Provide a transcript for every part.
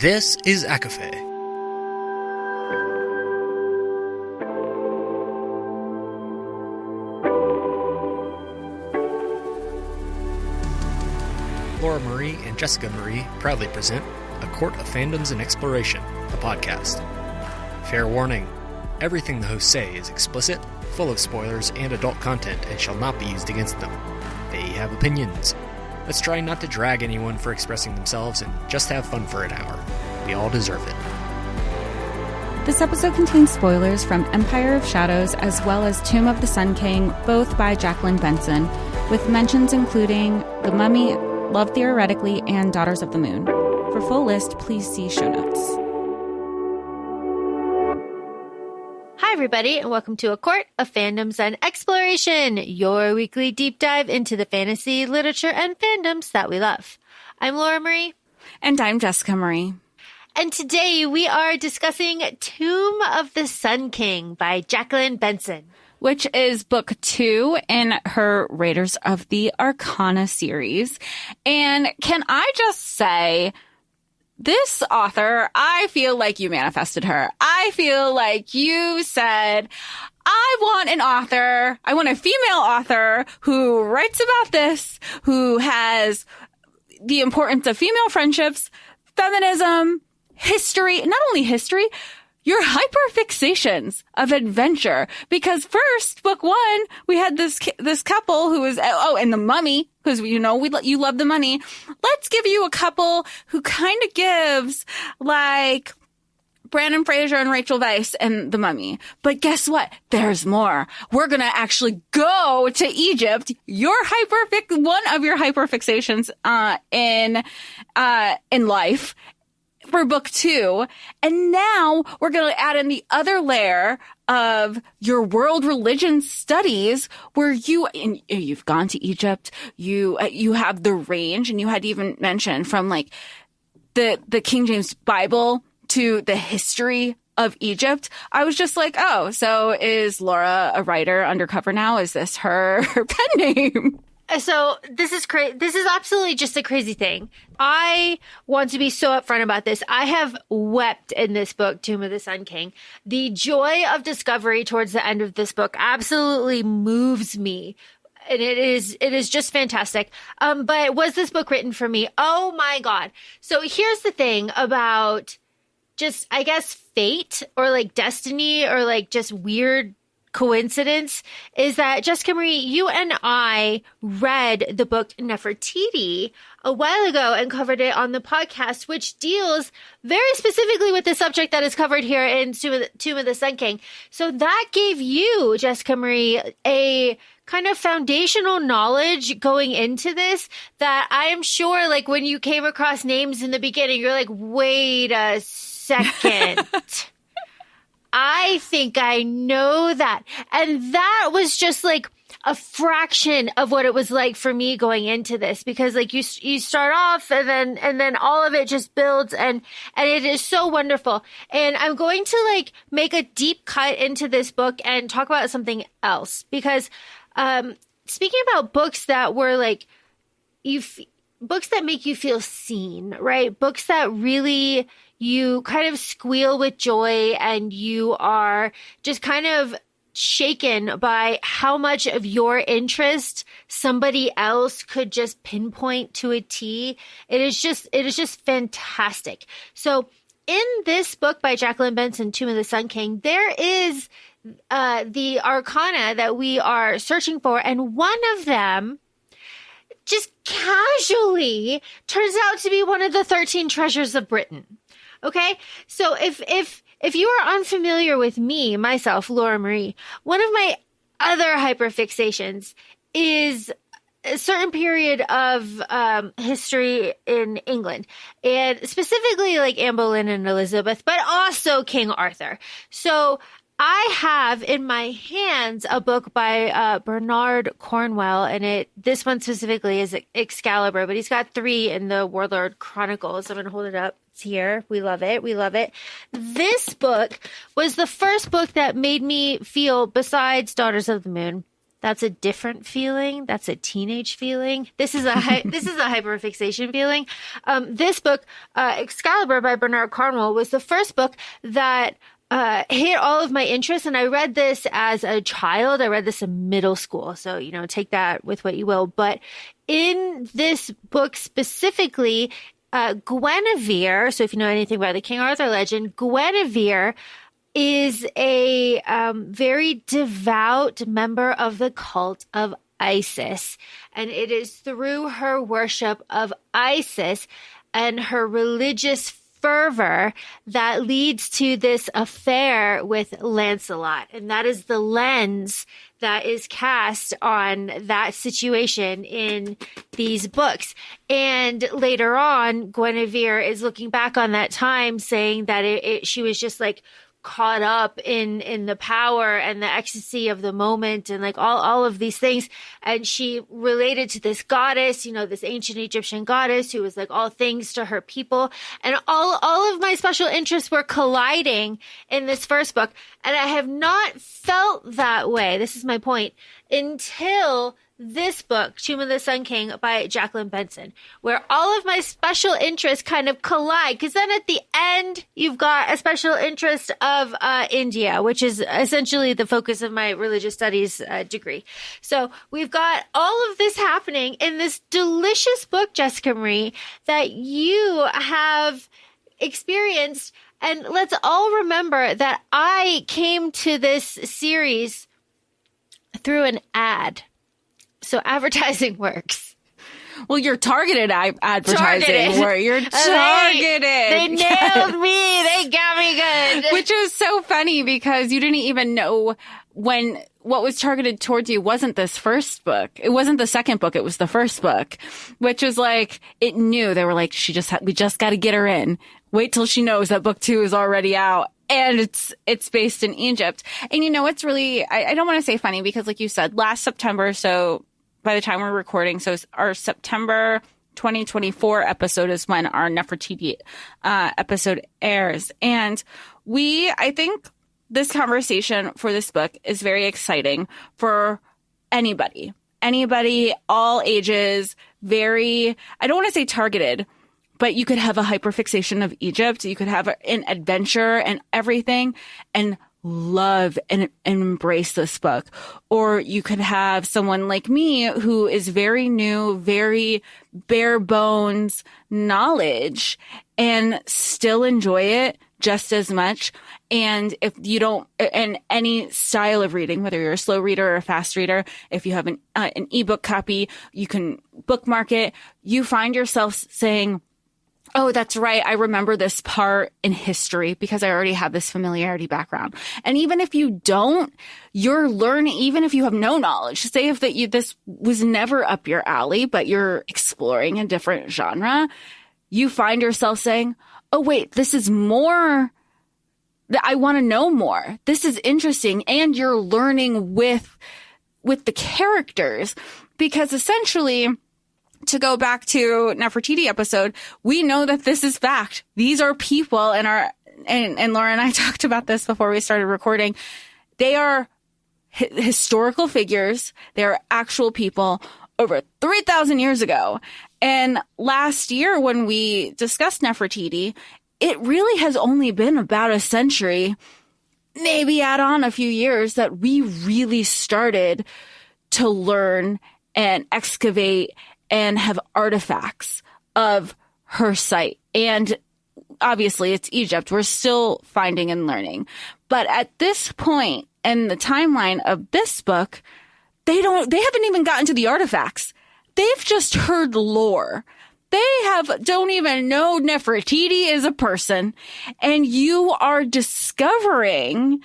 This is ACOFAE. Laura Marie and Jessica Marie proudly present A Court of Fandoms and Exploration, a podcast. Fair warning, everything the hosts say is explicit, full of spoilers and adult content and shall not be used against them. They have opinions. Let's try not to drag anyone for expressing themselves and just have fun for an hour. We all deserve it. This episode contains spoilers from Empire of Shadows as well as Tomb of the Sun King, both by Jacqueline Benson, with mentions including The Mummy, Love Theoretically, and Daughters of the Moon. For full list, please see show notes. Hi, everybody, and welcome to A Court of Fandoms and Exploration, your weekly deep dive into the fantasy, literature, and fandoms that we love. I'm Laura Marie. And I'm Jessica Marie. And today we are discussing Tomb of the Sun King by Jacqueline Benson, which is book 2 in her Raiders of the Arcana series. And can I just say, this author, I feel like you manifested her. I feel like you said, I want a female author who writes about this, who has the importance of female friendships, feminism, history, not only history, your hyperfixations of adventure. Because first, book 1, we had this couple who was, and the Mummy, because you love the Mummy. Let's give you a couple who kind of gives like Brandon Fraser and Rachel Weisz and the Mummy. But guess what? There's more. We're going to actually go to Egypt. One of your hyperfixations in life. For book 2. And now we're going to add in the other layer of your world religion studies where you've gone to Egypt. You have the range, and you had even mentioned from like the King James Bible to the history of Egypt. I was just like, oh, so is Laura a writer undercover now? Is this her pen name? So this is crazy. This is absolutely just a crazy thing. I want to be so upfront about this. I have wept in this book, Tomb of the Sun King. The joy of discovery towards the end of this book absolutely moves me. And it is just fantastic. But was this book written for me? Oh my God. So here's the thing about just, I guess, fate or like destiny or like just weird coincidence is that Jessica Marie, you and I read the book Nefertiti a while ago and covered it on the podcast, which deals very specifically with the subject that is covered here in Tomb of the Sun King. So that gave you, Jessica Marie, a kind of foundational knowledge going into this that I am sure, like, when you came across names in the beginning, you're like, wait a second. I think I know that. And that was just like a fraction of what it was like for me going into this, because like you start off and then all of it just builds and it is so wonderful. And I'm going to like make a deep cut into this book and talk about something else, because speaking about books that were like books that make you feel seen, right? Books that really you kind of squeal with joy and you are just kind of shaken by how much of your interest somebody else could just pinpoint to a T. It is just fantastic. So in this book by Jacqueline Benson, Tomb of the Sun King, there is the arcana that we are searching for, and one of them just casually turns out to be one of the 13 treasures of Britain. Okay, so if you are unfamiliar with myself, Laura Marie, one of my other hyperfixations is a certain period of history in England, and specifically like Anne Boleyn and Elizabeth, but also King Arthur. So I have in my hands a book by Bernard Cornwell, and this one specifically is Excalibur, but he's got 3 in the Warlord Chronicles. I'm going to hold it up. It's here. We love it. We love it. This book was the first book that made me feel, besides Daughters of the Moon, That's a different feeling. That's a teenage feeling. This is a this is a hyperfixation feeling. This book, Excalibur by Bernard Cornwell, was the first book that hit all of my interests. And I read this as a child. I read this in middle school. So, take that with what you will. But in this book specifically, Guinevere, so if you know anything about the King Arthur legend, Guinevere is a very devout member of the cult of Isis. And it is through her worship of Isis and her religious fervor that leads to this affair with Lancelot. And that is the lens that is cast on that situation in these books. And later on, Guinevere is looking back on that time saying that she was just like caught up in the power and the ecstasy of the moment and like all of these things. And she related to this goddess, this ancient Egyptian goddess who was like all things to her people. And all of my special interests were colliding in this first book. And I have not felt that way. This is my point until this book, Tomb of the Sun King by Jacqueline Benson, where all of my special interests kind of collide. Because then at the end, you've got a special interest of India, which is essentially the focus of my religious studies degree. So we've got all of this happening in this delicious book, Jessica Marie, that you have experienced. And let's all remember that I came to this series through an ad. So advertising works. Well, you're targeted advertising. Where you're targeted. They nailed me. They got me good. Which is so funny because you didn't even know when what was targeted towards you wasn't this first book. It wasn't the second book. It was the first book, which was like, it knew. They were like, we just got to get her in. Wait till she knows that book 2 is already out. And it's based in Egypt. And it's really, I don't want to say funny because like you said, last September, so by the time we're recording, so our September 2024 episode is when our Nefertiti episode airs. And I think this conversation for this book is very exciting for anybody, all ages, I don't want to say targeted, but you could have a hyperfixation of Egypt. You could have an adventure and everything and love and embrace this book. Or you could have someone like me who is very new, very bare bones knowledge and still enjoy it just as much. And if you don't, and any style of reading, whether you're a slow reader or a fast reader, if you have an ebook copy, you can bookmark it. You find yourself saying, oh, that's right. I remember this part in history because I already have this familiarity background. And even if you don't, you're learning, even if you have no knowledge, say if this was never up your alley, but you're exploring a different genre, you find yourself saying, oh, wait, this is more. I want to know more. This is interesting. And you're learning with the characters because essentially, to go back to Nefertiti episode, we know that this is fact. These are people and Laura and I talked about this before we started recording. They are historical figures. They are actual people over 3,000 years ago. And last year when we discussed Nefertiti, it really has only been about a century, maybe add on a few years, that we really started to learn and excavate and have artifacts of her site. And obviously it's Egypt. We're still finding and learning. But at this point in the timeline of this book, they haven't even gotten to the artifacts. They've just heard lore. They don't even know Nefertiti is a person. And you are discovering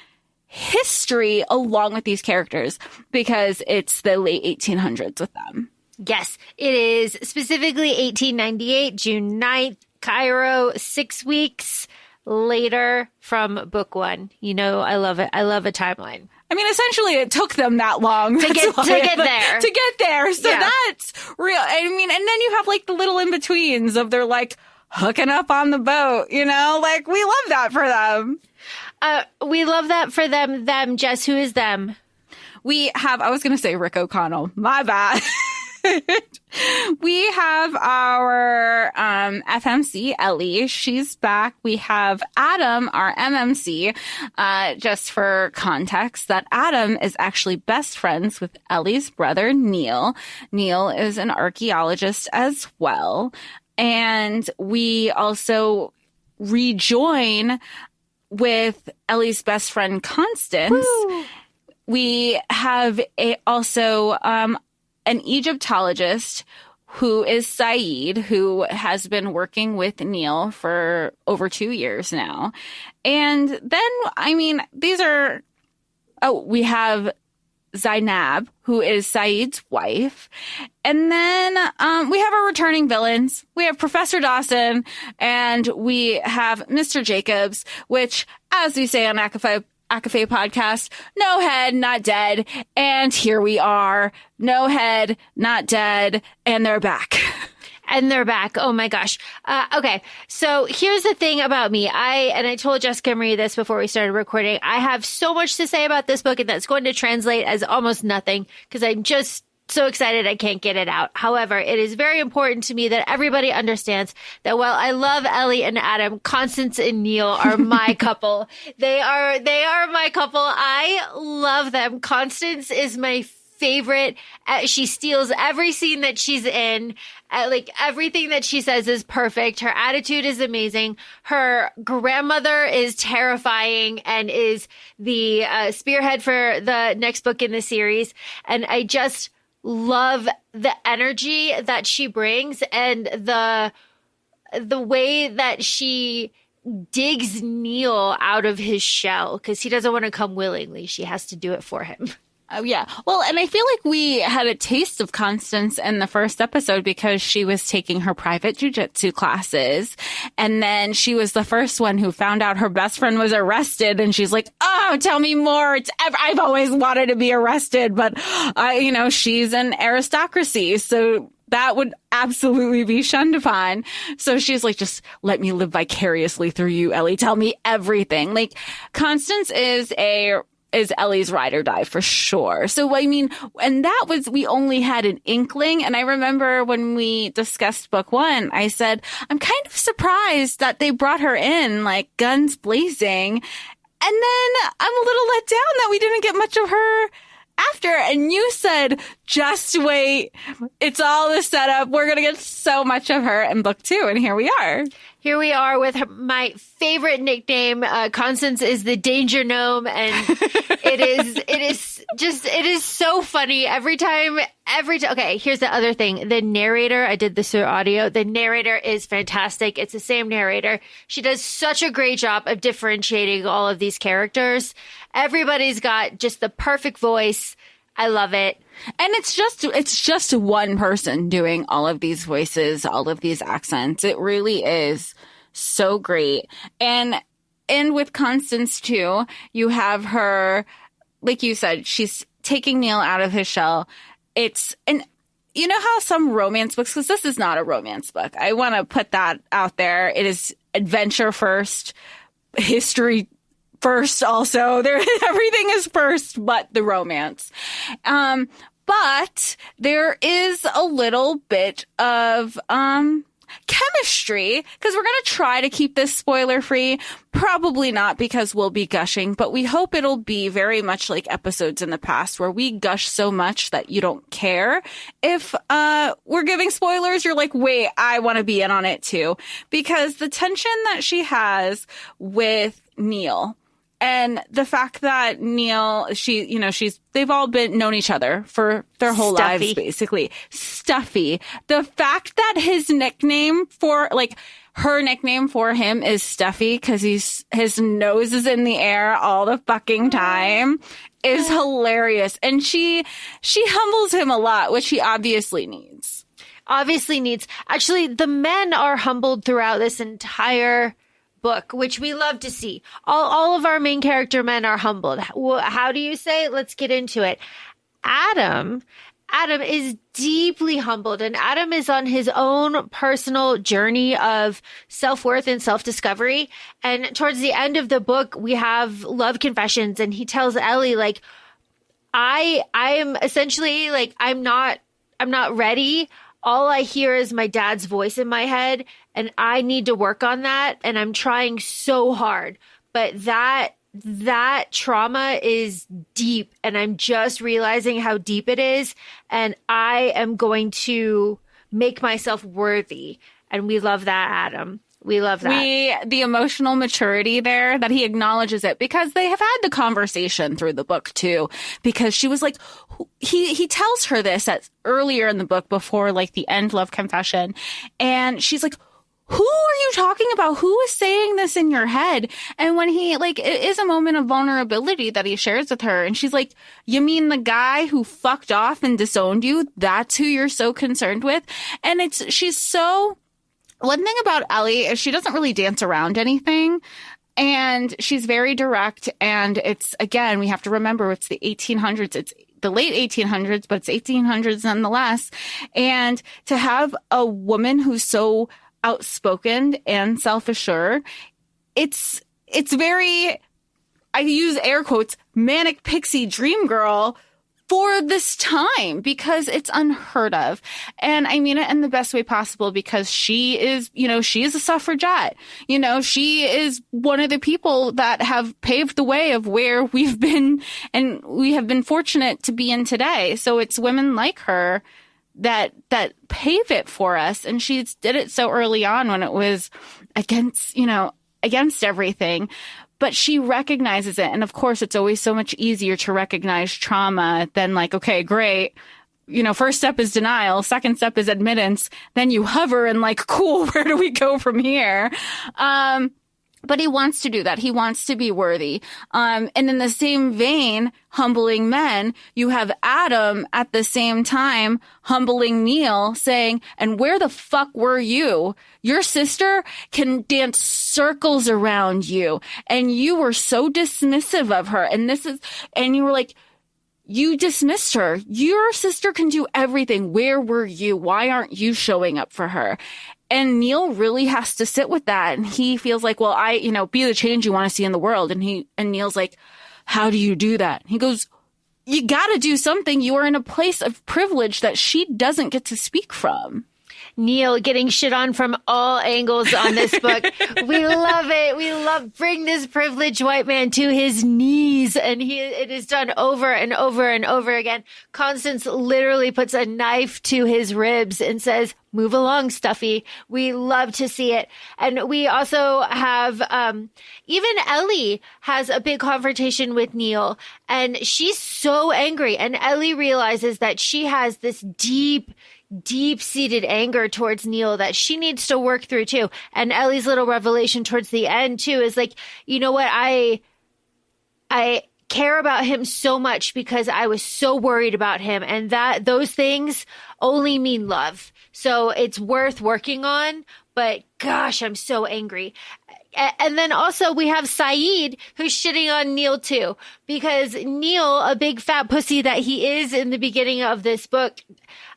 history along with these characters because it's the late 1800s with them. Yes, it is specifically 1898, June 9th, Cairo, 6 weeks later from book 1. I love it. I love a timeline. I mean, essentially, it took them that long to get there. To get there. So that's real. I mean, and then you have like the little in-betweens of they're like hooking up on the boat, like we love that for them. We love that for them. Jess, who is them? I was going to say Rick O'Connell. My bad. We have our FMC, Ellie. She's back. We have Adam, our MMC. Just for context, that Adam is actually best friends with Ellie's brother, Neil. Neil is an archaeologist as well. And we also rejoin with Ellie's best friend, Constance. Woo! We have also an Egyptologist who is Saeed, who has been working with Neil for over 2 years now. And then, we have Zainab, who is Saeed's wife. And then we have our returning villains. We have Professor Dawson, and we have Mr. Jacobs, which, as we say on ACOFAE Podcast, no head, not dead. And here we are. No head, not dead. And they're back. And they're back. Oh my gosh. Okay. So here's the thing about me. I told Jessica Marie this before we started recording. I have so much to say about this book, and that's going to translate as almost nothing because I'm just so excited I can't get it out. However, it is very important to me that everybody understands that while I love Ellie and Adam, Constance and Neil are my couple. They are my couple. I love them. Constance is my favorite. She steals every scene that she's in. Everything that she says is perfect. Her attitude is amazing. Her grandmother is terrifying and is the spearhead for the next book in the series. And I just love the energy that she brings and the way that she digs Neil out of his shell because he doesn't want to come willingly. She has to do it for him. Oh, yeah. Well, and I feel like we had a taste of Constance in the first episode because she was taking her private jujitsu classes. And then she was the first one who found out her best friend was arrested. And she's like, oh, tell me more. I've always wanted to be arrested, but she's an aristocracy. So that would absolutely be shunned upon. So she's like, just let me live vicariously through you, Ellie. Tell me everything. Like, Constance is Ellie's ride or die for sure. So, and that was, we only had an inkling. And I remember when we discussed book one, I said, I'm kind of surprised that they brought her in like guns blazing. And then I'm a little let down that we didn't get much of her after. And you said, just wait. It's all the setup. We're going to get so much of her in book two. And here we are. Here we are with my favorite nickname. Constance is the Danger Gnome, and it is so funny every time. Okay, here's the other thing. The narrator, I did this through audio. The narrator is fantastic. It's the same narrator. She does such a great job of differentiating all of these characters. Everybody's got just the perfect voice. I love it. And it's just one person doing all of these voices, all of these accents. It really is so great. And with Constance too, you have her, like you said, she's taking Neil out of his shell. And you know how some romance books, because this is not a romance book. I want to put that out there. It is adventure first, history first also. Everything is first but the romance. But there is a little bit of chemistry because we're going to try to keep this spoiler free. Probably not because we'll be gushing, but we hope it'll be very much like episodes in the past where we gush so much that you don't care. If we're giving spoilers, you're like, wait, I want to be in on it too. Because the tension that she has with Neil, and the fact that Neil, they've all known each other for their whole lives, basically. Stuffy. The fact that his nickname her nickname for him is Stuffy because his nose is in the air all the fucking time is hilarious. And she humbles him a lot, which he obviously needs. Actually, the men are humbled throughout this entire book, which we love to see. All of our main character men are humbled. How do you say? Let's get into it. Adam is deeply humbled, and Adam is on his own personal journey of self-worth and self-discovery. And towards the end of the book, we have love confessions, and he tells Ellie, like, I am essentially like, I'm not ready. All I hear is my dad's voice in my head, and I need to work on that. And I'm trying so hard, but that trauma is deep, and I'm just realizing how deep it is. And I am going to make myself worthy. And we love that, Adam. We love that. The emotional maturity there, that he acknowledges it, because they have had the conversation through the book too, because she was like, he tells her this earlier in the book before like the end love confession. And she's like, who are you talking about? Who is saying this in your head? And when he it is a moment of vulnerability that he shares with her. And she's like, you mean the guy who fucked off and disowned you? That's who you're so concerned with? And one thing about Ellie is she doesn't really dance around anything, and she's very direct. And it's, again, we have to remember it's the 1800s. It's the late 1800s, but it's 1800s nonetheless. And to have a woman who's so outspoken and self-assured, it's very, I use air quotes, manic pixie dream girl for this time, because it's unheard of. And I mean it in the best way possible, because she is a suffragette. She is one of the people that have paved the way of where we've been, and we have been fortunate to be in today. So it's women like her that pave it for us. And she did it so early on when it was against everything. But she recognizes it. And of course, it's always so much easier to recognize trauma than like, okay, great. First step is denial. Second step is admittance. Then you hover and like, cool, where do we go from here? But he wants to do that. He wants to be worthy. And in the same vein, humbling men, you have Adam at the same time humbling Neil, saying, and where the fuck were you? Your sister can dance circles around you. And you were so dismissive of her. And you were like, you dismissed her. Your sister can do everything. Where were you? Why aren't you showing up for her? And Neil really has to sit with that. And he feels like, well, be the change you want to see in the world. And Neil's like, how do you do that? He goes, you got to do something. You are in a place of privilege that she doesn't get to speak from. Neil getting shit on from all angles on this book. We love it. We love bring this privileged white man to his knees. And it is done over and over and over again. Constance literally puts a knife to his ribs and says, move along, Stuffy. We love to see it. And we also have, even Ellie has a big confrontation with Neil, and she's so angry. And Ellie realizes that she has this deep-seated anger towards Neil that she needs to work through too. And Ellie's little revelation towards the end too is like, you know what? I care about him so much because I was so worried about him, and that those things only mean love. So it's worth working on, but gosh, I'm so angry. And then also we have Saeed, who's shitting on Neil too, because Neil, a big fat pussy that he is in the beginning of this book,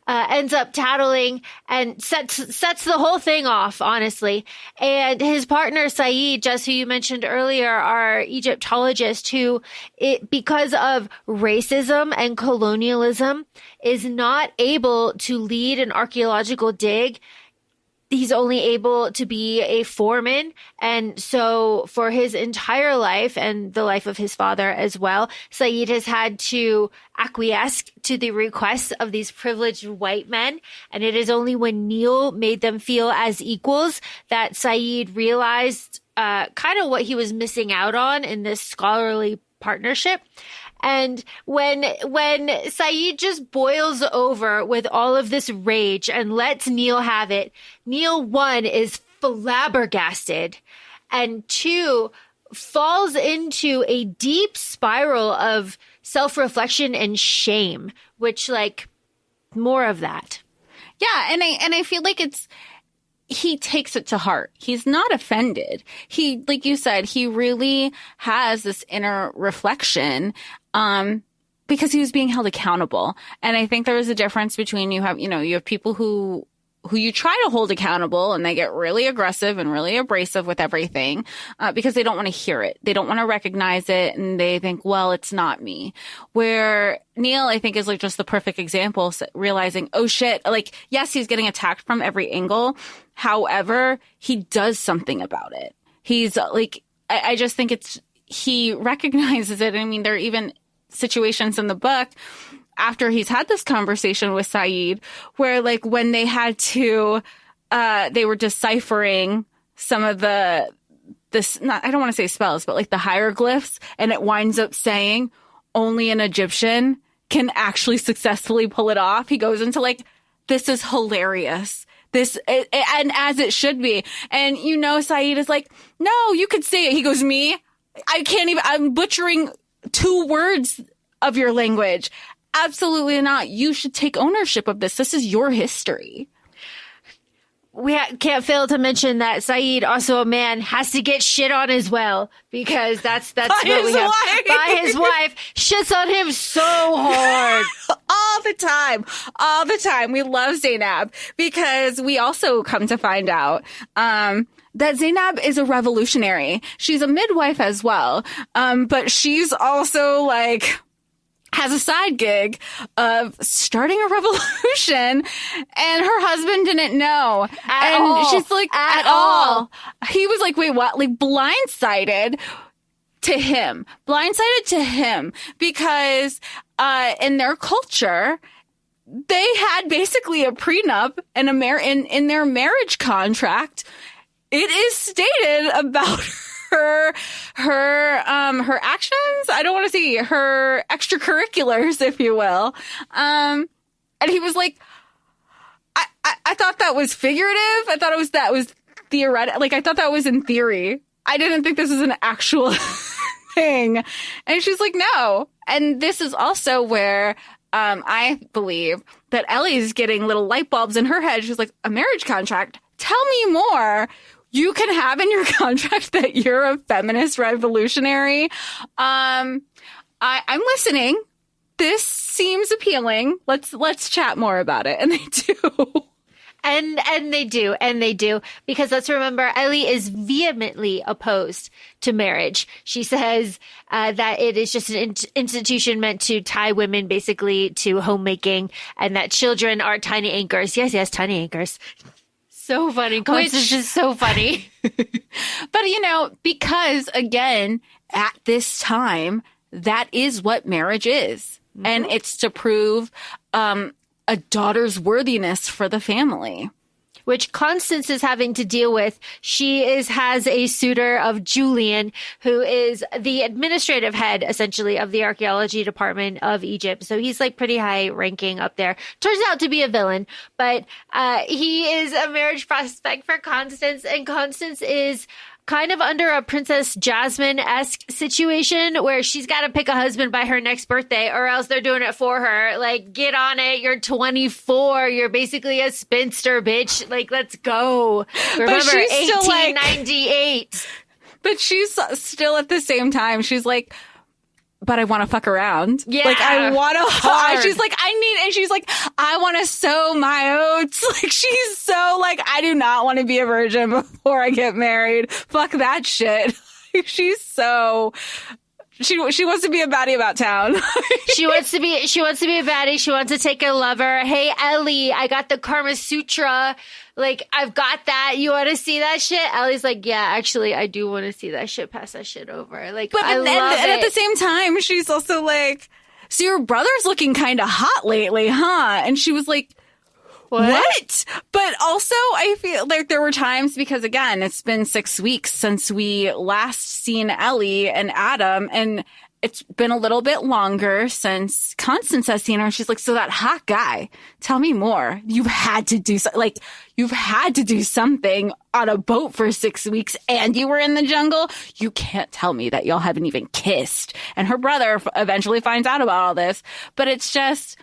ends up tattling and sets the whole thing off, honestly. And his partner, Saeed, just who you mentioned earlier, our Egyptologist, who, because of racism and colonialism, is not able to lead an archaeological dig. He's only able to be a foreman. And so for his entire life and the life of his father as well, Saeed has had to acquiesce to the requests of these privileged white men. And it is only when Neil made them feel as equals that Saeed realized kind of what he was missing out on in this scholarly partnership. And when Saeed just boils over with all of this rage and lets Neil have it, Neil, 1, is flabbergasted, and 2, falls into a deep spiral of self-reflection and shame, which, like, more of that. Yeah, and I feel like he takes it to heart. He's not offended. He, like you said, he really has this inner reflection, because he was being held accountable. And I think there is a difference between you have people who who you try to hold accountable, and they get really aggressive and really abrasive with everything because they don't want to hear it. They don't want to recognize it, and they think, well, it's not me. Where Neil, I think, is like just the perfect example, realizing, oh shit, like, yes, he's getting attacked from every angle. However, he does something about it. He's like, I just think he recognizes it. I mean, there are even situations in the book after he's had this conversation with Saeed where, like, when they had to, they were deciphering some of I don't want to say spells, but like the hieroglyphs, and it winds up saying only an Egyptian can actually successfully pull it off. He goes into like, this is hilarious. And as it should be. And Saeed is like, no, you could say it. He goes, me? I can't even, I'm butchering 2 words of your language. Absolutely not. You should take ownership of this. This is your history. We can't fail to mention that Saeed, also a man, has to get shit on as well, because that's what we have. By his wife. Shits on him so hard. All the time. We love Zainab, because we also come to find out that Zainab is a revolutionary. She's a midwife as well. But she's also like, has a side gig of starting a revolution, and her husband didn't know. She's like, at all. He was like, wait, what? Like, blindsided to him, because in their culture, they had basically a prenup and in their marriage contract. It is stated about her actions. I don't want to say her extracurriculars, if you will. And he was like, I thought that was figurative. I thought that was theoretical. Like, I thought that was in theory. I didn't think this was an actual thing. And she's like, no. And this is also where I believe that Ellie's getting little light bulbs in her head. She's like, a marriage contract? Tell me more. You can have in your contract that you're a feminist revolutionary. I'm listening. This seems appealing. Let's chat more about it. And they do. And they do, because let's remember, Ellie is vehemently opposed to marriage. She says that it is just an institution meant to tie women basically to homemaking, and that children are tiny anchors. Yes, tiny anchors. So funny. Constance is just so funny. But, because, again, at this time, that is what marriage is. Mm-hmm. And it's to prove a daughter's worthiness for the family. Which Constance is having to deal with. She has a suitor of Julian, who is the administrative head, essentially, of the archaeology department of Egypt. So he's like pretty high ranking up there. Turns out to be a villain, but he is a marriage prospect for Constance, and Constance is kind of under a Princess Jasmine-esque situation where she's got to pick a husband by her next birthday, or else they're doing it for her. Like, get on it. You're 24. You're basically a spinster, bitch. Like, let's go. Remember, 1898. But she's still at the same time. She's like, but I want to fuck around. Yeah. Like, I want to, she's like, and she's like, I want to sow my oats. Like, she's so like, I do not want to be a virgin before I get married. Fuck that shit. She's so, she wants to be a baddie about town. She wants to be a baddie. She wants to take a lover. Hey, Ellie, I got the Karma Sutra. Like, I've got that. You want to see that shit? Ellie's like, yeah, actually, I do want to see that shit. Pass that shit over. Like, but, I love it. And at the same time, she's also like, so your brother's looking kind of hot lately, huh? And she was like, what? But also, I feel like there were times, because again, it's been 6 weeks since we last seen Ellie and Adam, and it's been a little bit longer since Constance has seen her. She's like, so that hot guy, tell me more. You've had to do something on a boat for 6 weeks, and you were in the jungle. You can't tell me that y'all haven't even kissed. And her brother eventually finds out about all this, but it's just,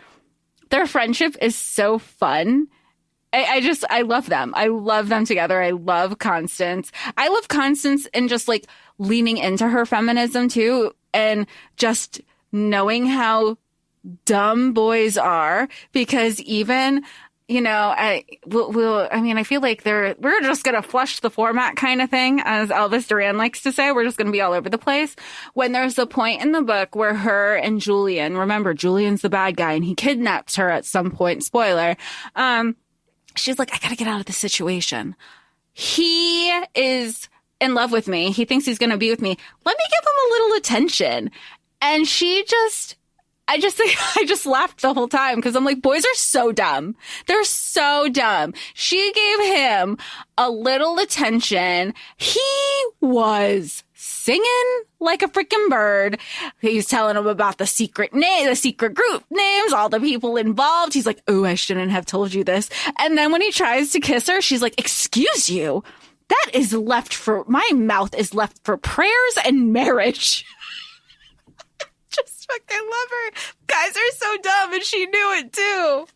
their friendship is so fun. I love them. I love them together. I love Constance. I love Constance and just like leaning into her feminism too. And just knowing how dumb boys are, because even I feel like we're just going to flush the format kind of thing, as Elvis Duran likes to say. We're just going to be all over the place. When there's a point in the book where her and Julian, remember, Julian's the bad guy and he kidnaps her at some point, spoiler, she's like, I got to get out of this situation. He is in love with me. He thinks he's going to be with me. Let me give him a little attention. And I just laughed the whole time because I'm like, boys are so dumb. They're so dumb. She gave him a little attention. He was singing like a freaking bird. He's telling him about the secret group names, all the people involved. He's like, oh, I shouldn't have told you this. And then when he tries to kiss her, she's like, excuse you. My mouth is left for prayers and marriage. Just fucking love her. Guys are so dumb, and she knew it too.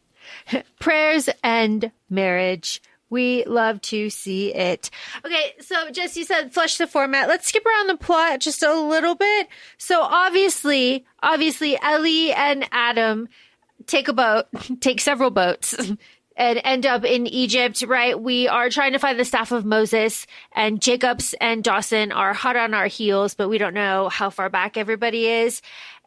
Prayers and marriage. We love to see it. Okay, so Jesse said flush the format. Let's skip around the plot just a little bit. So obviously, Ellie and Adam take several boats and end up in Egypt, right? We are trying to find the staff of Moses, and Jacobs and Dawson are hot on our heels, but we don't know how far back everybody is.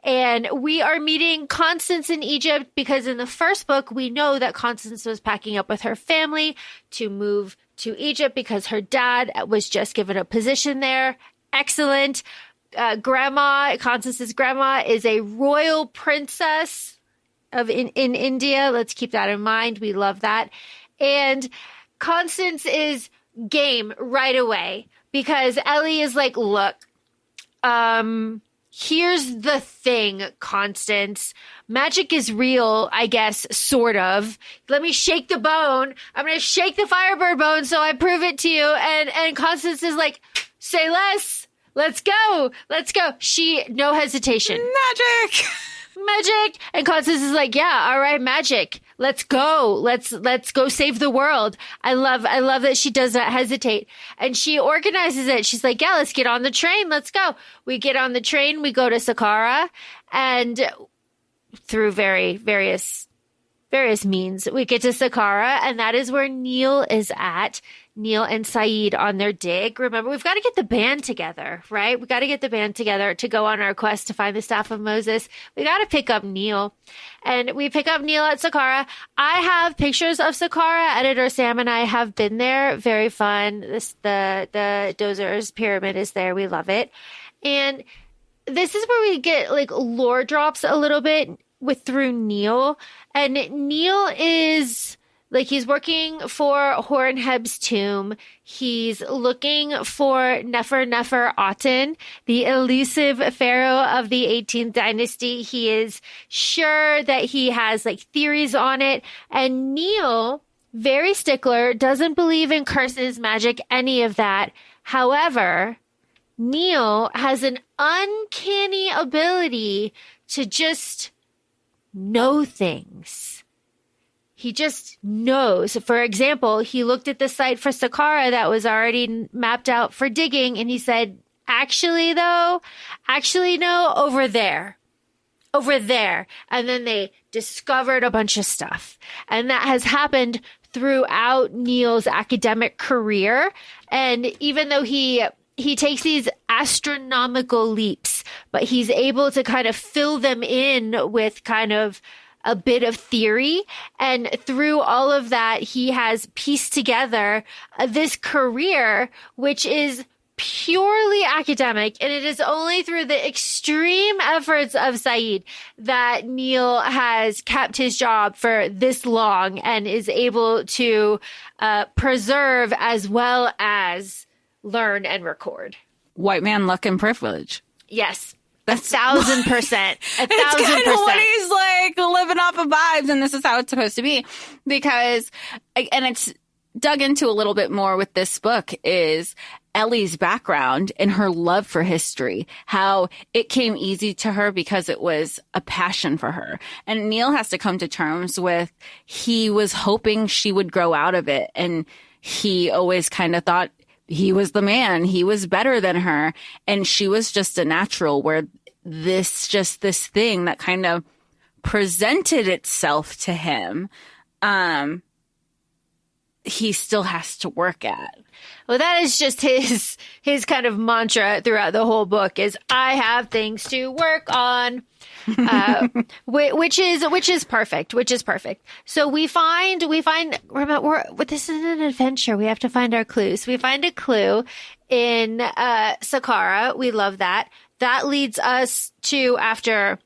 And we are meeting Constance in Egypt because in the first book, we know that Constance was packing up with her family to move to Egypt because her dad was just given a position there. Excellent. Constance's grandma is a royal princess in India. Let's keep that in mind. We love that. And Constance is game right away because Ellie is like, look, here's the thing, Constance. Magic is real, I guess, sort of. Let me shake the bone. I'm going to shake the Firebird bone so I prove it to you. And Constance is like, say less. Let's go. No hesitation. Magic. And Constance is like, yeah, all right, magic. Let's go. Let's go save the world. I love that she does not hesitate. And she organizes it. She's like, yeah, let's get on the train. Let's go. We get on the train. We go to Saqqara, and through various means, we get to Saqqara, and that is where Neil is at. Neil and Saeed on their dig. Remember, we've got to get the band together, right? We got to get the band together to go on our quest to find the staff of Moses. We got to pick up Neil. And we pick up Neil at Saqqara. I have pictures of Saqqara. Editor Sam and I have been there. Very fun. The Dozers Pyramid is there. We love it. And this is where we get like lore drops a little bit through Neil. And Neil is like, he's working for Horemheb's tomb. He's looking for Nefer-Aten, the elusive pharaoh of the 18th dynasty. He is sure that he has like theories on it. And Neil, very stickler, doesn't believe in curses, magic, any of that. However, Neil has an uncanny ability to just know things. He just knows. For example, he looked at the site for Saqqara that was already mapped out for digging, and he said, actually, no, over there. And then they discovered a bunch of stuff. And that has happened throughout Neil's academic career. And even though he takes these astronomical leaps, but he's able to kind of fill them in with kind of a bit of theory. And through all of that, he has pieced together this career, which is purely academic. And it is only through the extreme efforts of Saeed that Neil has kept his job for this long and is able to preserve as well as learn and record. White man luck and privilege. Yes. 1,000%. 1,000%. It's kind of what he's like, living off of vibes, and this is how it's supposed to be. Because, and it's dug into a little bit more with this book, is Ellie's background and her love for history, how it came easy to her because it was a passion for her. And Neil has to come to terms with, he was hoping she would grow out of it. And he always kind of thought he was the man. He was better than her. And she was just a natural, where this thing that kind of presented itself to him, he still has to work at. Well, that is just his kind of mantra throughout the whole book is I have things to work on, which is perfect, So we find, remember, this is an adventure. We have to find our clues. We find a clue in, Saqqara. We love that. That leads us to, after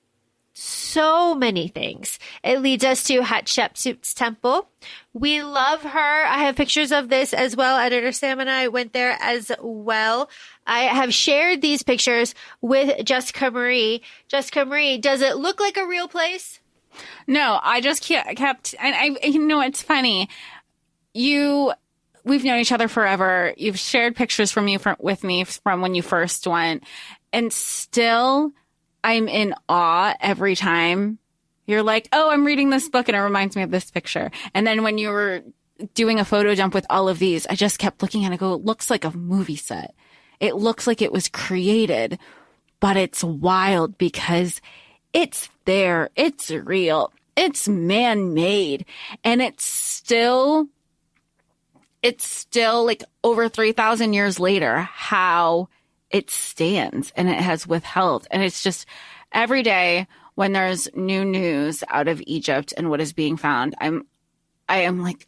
so many things, it leads us to Hatshepsut's temple. We love her. I have pictures of this as well. Editor Sam and I went there as well. I have shared these pictures with Jessica Marie. Jessica Marie, does it look like a real place? No, I just kept, and it's funny. We've known each other forever. You've shared pictures with me from when you first went, and still I'm in awe every time you're like, oh, I'm reading this book and it reminds me of this picture. And then when you were doing a photo dump with all of these, I just kept looking at it and go, it looks like a movie set. It looks like it was created, but it's wild because it's there. It's real. It's man-made. And it's still like over 3,000 years later, how it stands and it has withheld. And it's just every day when there's new news out of Egypt and what is being found, I am like,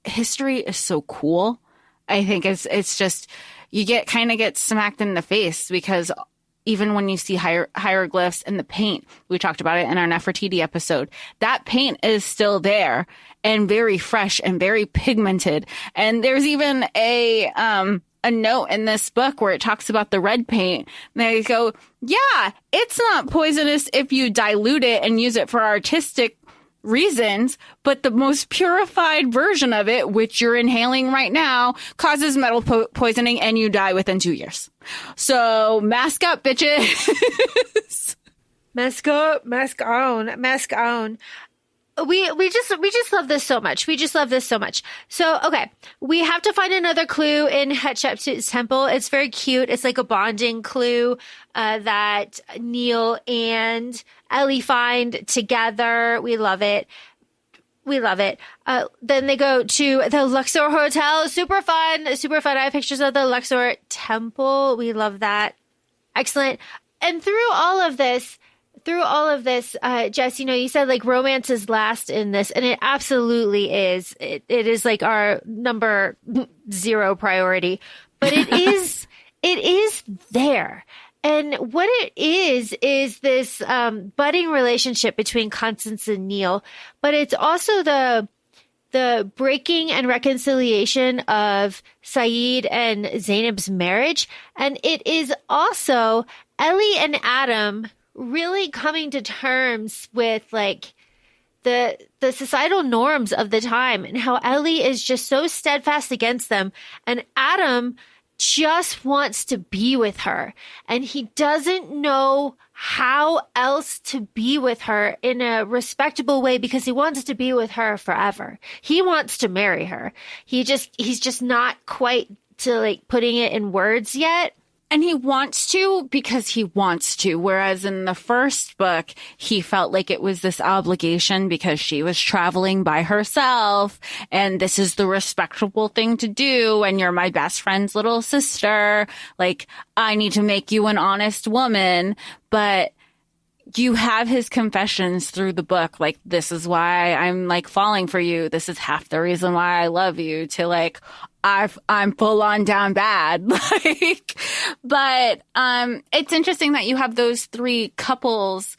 history is so cool. I think it's just, you get smacked in the face because even when you see hieroglyphs and the paint, we talked about it in our Nefertiti episode, that paint is still there and very fresh and very pigmented. And there's even a note in this book where it talks about the red paint. And they go, yeah, it's not poisonous if you dilute it and use it for artistic reasons, but the most purified version of it, which you're inhaling right now, causes metal poisoning and you die within 2 years. So mask up, bitches. Mask up, mask on. We just love this so much. We just love this so much. So, okay, we have to find another clue in Hatshepsut's temple. It's very cute. It's like a bonding clue that Neil and Ellie find together. We love it. Then they go to the Luxor Hotel. Super fun. I have pictures of the Luxor temple. We love that. Excellent. And through all of this, Jess, you said like romance is last in this, and it absolutely is. It is like our number 0 priority, but it is there. And what it is this budding relationship between Constance and Neil, but it's also the breaking and reconciliation of Saeed and Zainab's marriage. And it is also Ellie and Adam really coming to terms with like the societal norms of the time and how Ellie is just so steadfast against them. And Adam just wants to be with her and he doesn't know how else to be with her in a respectable way because he wants to be with her forever. He wants to marry her. He's just not quite to like putting it in words yet. And he wants to because he wants to. Whereas in the first book, he felt like it was this obligation because she was traveling by herself. And this is the respectable thing to do. And you're my best friend's little sister. Like, I need to make you an honest woman. But you have his confessions through the book. Like, this is why I'm like falling for you. This is half the reason why I love you, to like, I'm full on down bad. But it's interesting that you have those 3 couples.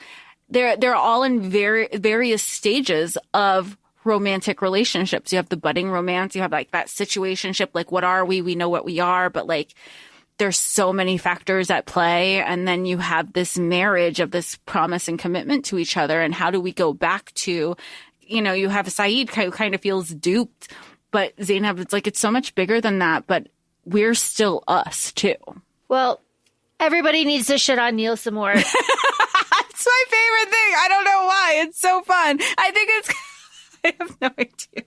They're all in various stages of romantic relationships. You have the budding romance. You have like that situationship. Like, what are we? We know what we are, but like, there's so many factors at play. And then you have this marriage of this promise and commitment to each other. And how do we go back to, you have Saeed who kind of feels duped, but Zainab, it's like, it's so much bigger than that, but we're still us too. Well, everybody needs to shit on Neil some more. It's my favorite thing. I don't know why. It's so fun. I have no idea.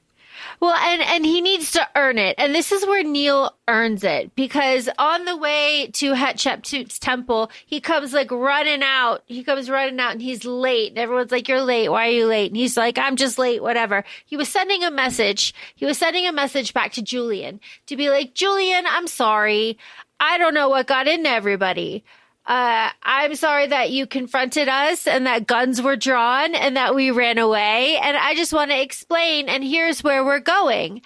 Well, and he needs to earn it. And this is where Neil earns it, because on the way to Hatshepsut's temple, he comes like running out. He comes running out and he's late. And everyone's like, you're late. Why are you late? And he's like, I'm just late, whatever. He was sending a message. He was sending a message back to Julian to be like, Julian, I'm sorry. I don't know what got into everybody. I'm sorry that you confronted us and that guns were drawn and that we ran away. And I just want to explain, and here's where we're going.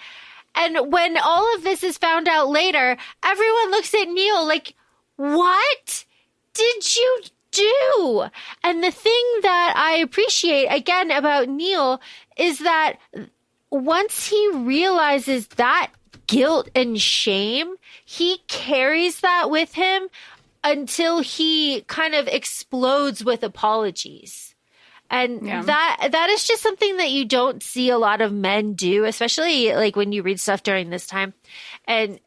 And when all of this is found out later, everyone looks at Neil like, what did you do? And the thing that I appreciate again about Neil is that once he realizes that guilt and shame, he carries that with him until he kind of explodes with apologies. And that is just something that you don't see a lot of men do, especially like when you read stuff during this time. And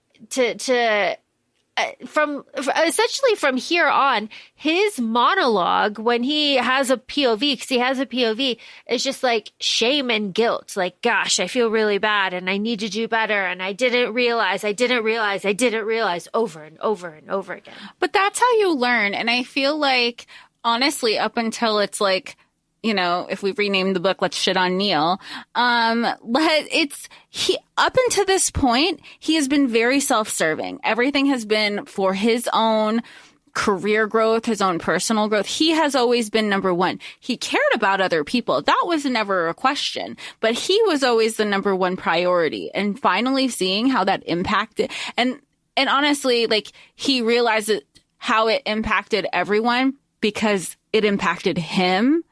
essentially from here on, his monologue when he has a POV, because he has a POV, is just like shame and guilt. Like, gosh, I feel really bad and I need to do better. And I didn't realize, over and over and over again. But that's how you learn. And I feel like, honestly, up until it's like, you know, if we rename the book, Let's Shit on Neil. Up until this point, he has been very self-serving. Everything has been for his own career growth, his own personal growth. He has always been number one. He cared about other people. That was never a question, but he was always the number one priority. And finally seeing how that impacted, and honestly, like, he realized how it impacted everyone because it impacted him,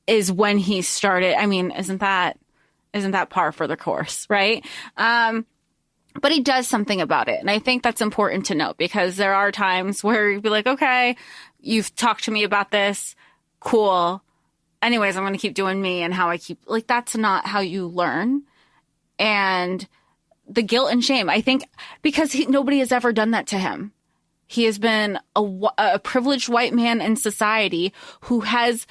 is when he started. I mean, isn't that par for the course, right? But he does something about it. And I think that's important to note, because there are times where you'd be like, okay, you've talked to me about this. Cool. Anyways, I'm going to keep doing me, and how I keep, like, that's not how you learn. And the guilt and shame, I think, because nobody has ever done that to him. He has been a privileged white man in society who has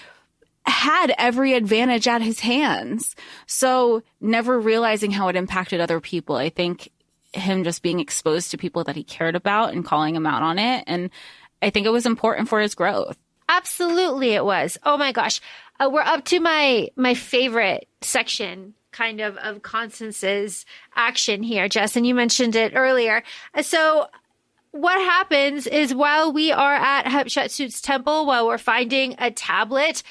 had every advantage at his hands. So never realizing how it impacted other people. I think him just being exposed to people that he cared about and calling him out on it. And I think it was important for his growth. Absolutely it was. Oh my gosh. We're up to my favorite section kind of Constance's action here, Jess, and you mentioned it earlier. So what happens is, while we are at Hatshepsut's temple, while we're finding a tablet,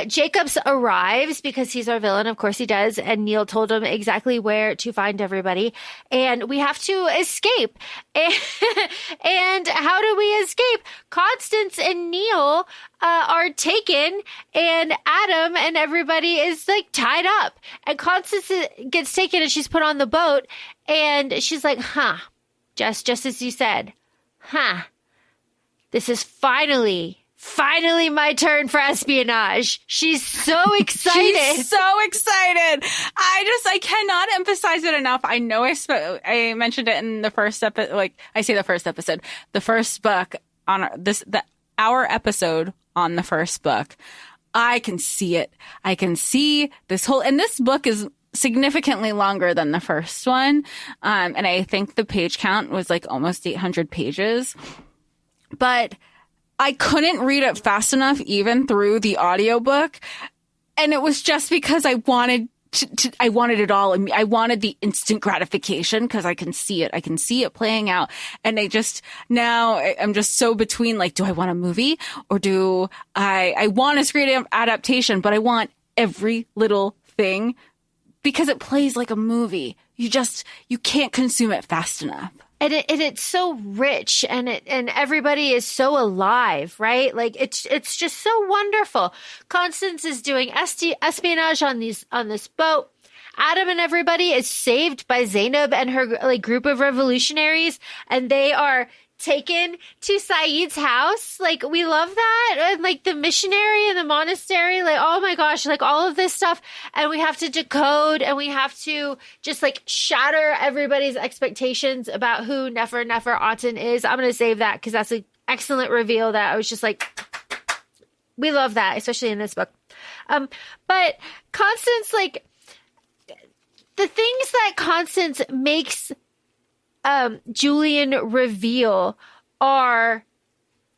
Jacobs arrives, because he's our villain. Of course he does. And Neil told him exactly where to find everybody. And we have to escape. And how do we escape? Constance and Neil are taken, and Adam and everybody is like tied up. And Constance gets taken and she's put on the boat, and she's like, just as you said. This is finally my turn for espionage. She's so excited. She's so excited. I cannot emphasize it enough. I know I mentioned it in the first episode, like I say the first episode, the first book on our episode on the first book. I can see it. I can see this whole, and this book is significantly longer than the first one. And I think the page count was like almost 800 pages. But I couldn't read it fast enough, even through the audiobook. And it was just because I wanted I wanted it all. I wanted the instant gratification, because I can see it. I can see it playing out. And I'm just so between, like, do I want a movie, or do I want a screen adaptation, but I want every little thing, because it plays like a movie. You can't consume it fast enough. And it's so rich, and everybody is so alive, right? Like, it's just so wonderful. Constance is doing espionage on this boat. Adam and everybody is saved by Zainab and her like group of revolutionaries, and they are taken to Saeed's house. Like, we love that. And like the missionary and the monastery, like, oh my gosh, like all of this stuff. And we have to decode, and we have to just like shatter everybody's expectations about who Nefer Aten is. I'm going to save that, because that's an excellent reveal that I was just like, we love that, especially in this book. But Constance, like, the things that Constance makes Julian reveal are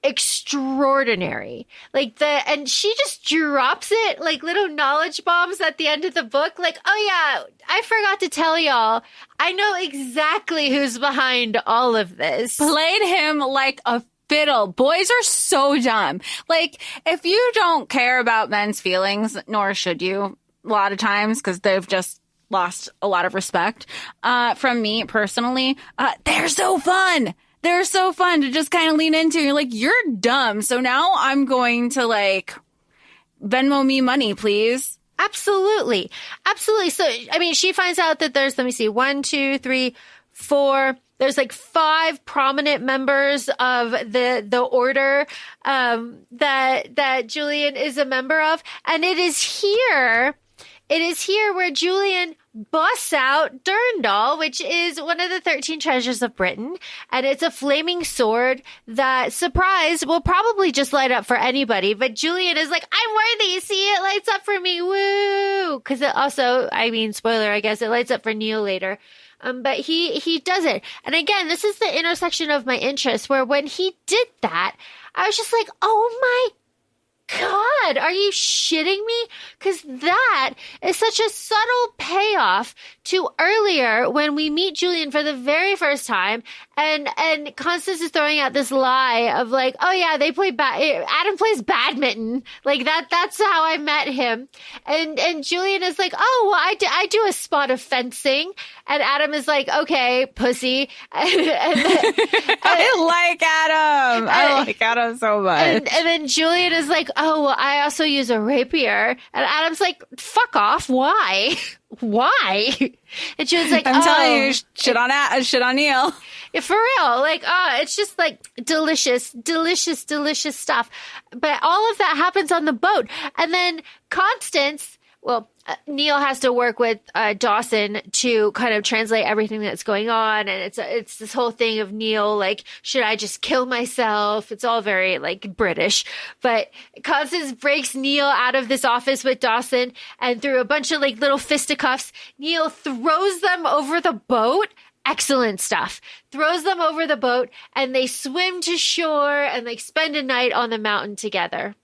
extraordinary. And she just drops it like little knowledge bombs at the end of the book. Like, oh yeah, I forgot to tell y'all, I know exactly who's behind all of this. Played him like a fiddle. Boys are so dumb. Like, if you don't care about men's feelings, nor should you a lot of times, because they've just lost a lot of respect from me personally, they're so fun. They're so fun to just kind of lean into. You're like, you're dumb. So now I'm going to like Venmo me money, please. Absolutely. Absolutely. So, I mean, she finds out that there's, let me see, 1, 2, 3, 4. There's like 5 prominent members of the order that Julian is a member of. And it is here where Julian busts out Durndal, which is one of the 13 treasures of Britain. And it's a flaming sword that, surprise, will probably just light up for anybody. But Julian is like, I'm worthy. See, it lights up for me. Woo! Because it also, I mean, spoiler, I guess, it lights up for Neil later. But he does it. And again, this is the intersection of my interests, where when he did that, I was just like, oh my God, are you shitting me? Because that is such a subtle payoff to earlier when we meet Julian for the very first time, and Constance is throwing out this lie of like, oh yeah, they play Adam plays badminton, like that's how I met him, and Julian is like, oh well, I do a spot of fencing, and Adam is like, okay, pussy. I like Adam so much. And then Julian is like, oh, well, I also use a rapier. And Adam's like, fuck off. Why? Why? And Julian's like, I'm telling you, shit on Neil. Yeah, for real. Like, it's just like delicious stuff. But all of that happens on the boat. And then Constance, Neil has to work with Dawson to kind of translate everything that's going on, and it's this whole thing of Neil like, should I just kill myself? It's all very like British, but Constance breaks Neil out of this office with Dawson, and through a bunch of like little fisticuffs, Neil throws them over the boat. Excellent stuff. Throws them over the boat, and they swim to shore and like spend a night on the mountain together.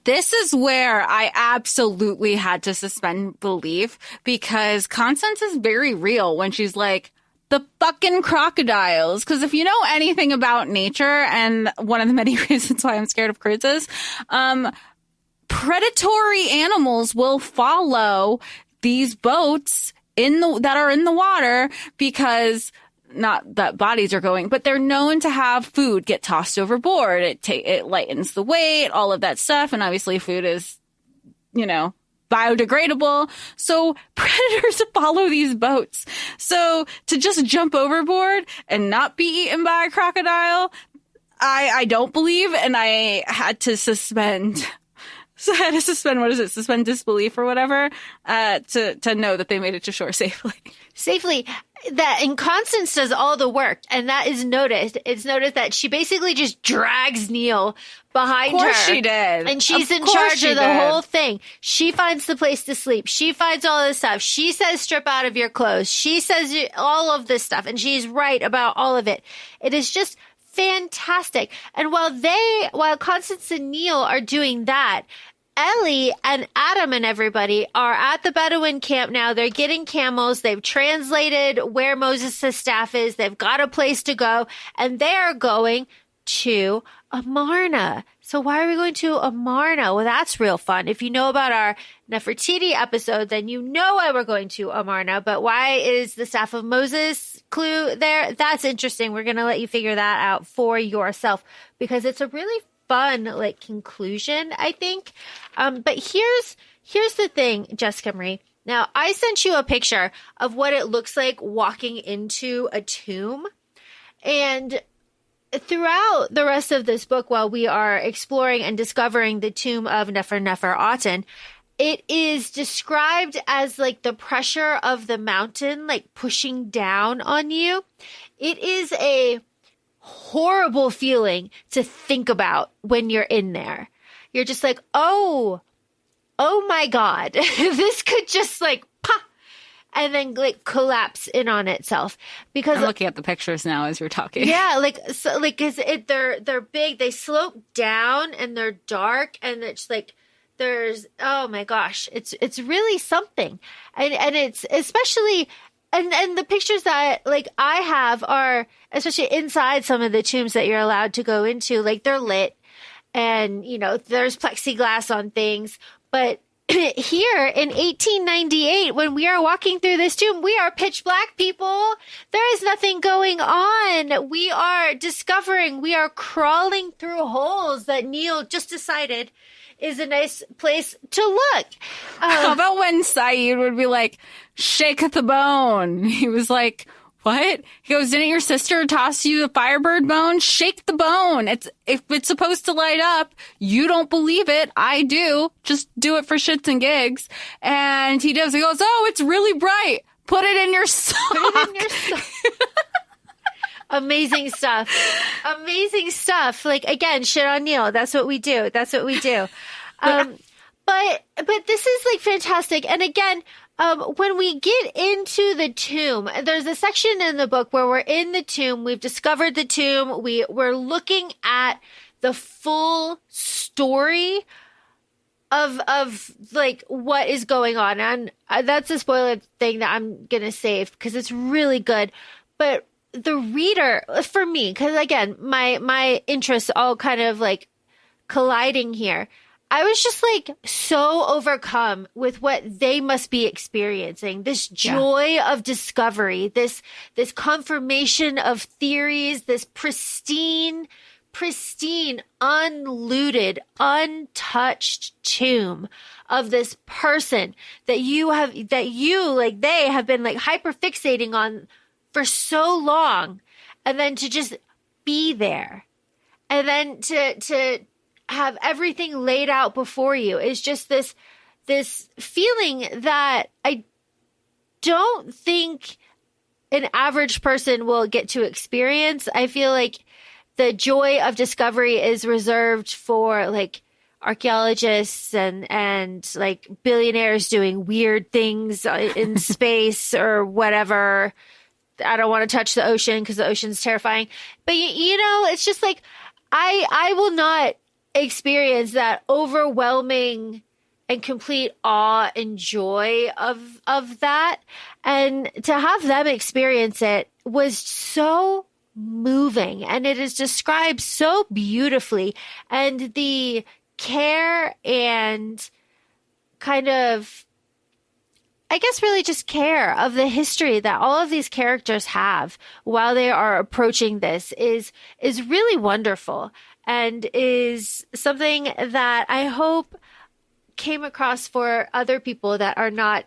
This is where I absolutely had to suspend belief, because Constance is very real when she's like, the fucking crocodiles. Because if you know anything about nature, and one of the many reasons why I'm scared of cruises, predatory animals will follow these boats that are in the water, because not that bodies are going, but they're known to have food get tossed overboard. It lightens the weight, all of that stuff. And obviously food is, biodegradable. So predators follow these boats. So to just jump overboard and not be eaten by a crocodile, I don't believe. And I had to suspend. So I had to suspend disbelief or whatever, to know that they made it to shore safely. And Constance does all the work, and that is noticed. It's noticed that she basically just drags Neil behind her. Of course she did. And she's in charge of the whole thing. She finds the place to sleep. She finds all this stuff. She says, strip out of your clothes. She says all of this stuff, and she's right about all of it. It is just fantastic. And while Constance and Neil are doing that, Ellie and Adam and everybody are at the Bedouin camp now. They're getting camels. They've translated where Moses' staff is. They've got a place to go, and they're going to Amarna. So why are we going to Amarna? Well, that's real fun. If you know about our Nefertiti episode, then you know why we're going to Amarna. But why is the staff of Moses clue there? That's interesting. We're going to let you figure that out for yourself, because it's a really fun conclusion, I think. But here's the thing, Jessica Marie. Now, I sent you a picture of what it looks like walking into a tomb. And throughout the rest of this book, while we are exploring and discovering the tomb of Nefer-Aten, it is described as the pressure of the mountain, pushing down on you. It is a horrible feeling to think about when you're in there. You're just like, oh my God, this could just pop. and then like collapse in on itself. Because I'm looking at the pictures now as you're talking. Yeah, they're big, they slope down and they're dark, and it's like there's, oh my gosh, it's really something. And it's especially, and the pictures that like I have are especially inside some of the tombs that you're allowed to go into, like they're lit and, you know, there's plexiglass on things. But here in 1898, when we are walking through this tomb, we are pitch black, people. There is nothing going on. We are discovering, we are crawling through holes that Neil just decided is a nice place to look. How about when Saeed would be like, shake the bone? He was like, what? He goes, didn't your sister toss you the Firebird bone? Shake the bone. If it's supposed to light up, you don't believe it. I do. Just do it for shits and gigs. And he does. He goes, oh, it's really bright. Put it in your sock. Put it in your sock. Amazing stuff. Amazing stuff. Like, again, shit on Neil. That's what we do. That's what we do. But this is like fantastic. And again, when we get into the tomb, there's a section in the book where we're in the tomb. We've discovered the tomb. We're looking at the full story of like what is going on. And that's a spoiler thing that I'm going to save because it's really good. But the reader, for me, because again, my interests all kind of like colliding here. I was just like so overcome with what they must be experiencing. This joy of discovery, this confirmation of theories, this pristine, unlooted, untouched tomb of this person that they have been like hyper fixating on for so long, and then to just be there, and then to have everything laid out before you is just this feeling that I don't think an average person will get to experience. I feel like the joy of discovery is reserved for like archaeologists and like billionaires doing weird things in space or whatever. I don't want to touch the ocean because the ocean's terrifying. But you know, it's just like I will not experience that overwhelming and complete awe and joy of that. And to have them experience it was so moving, and it is described so beautifully. And the care and kind of, I guess, really just care of the history that all of these characters have while they are approaching this is really wonderful, and is something that I hope came across for other people that are not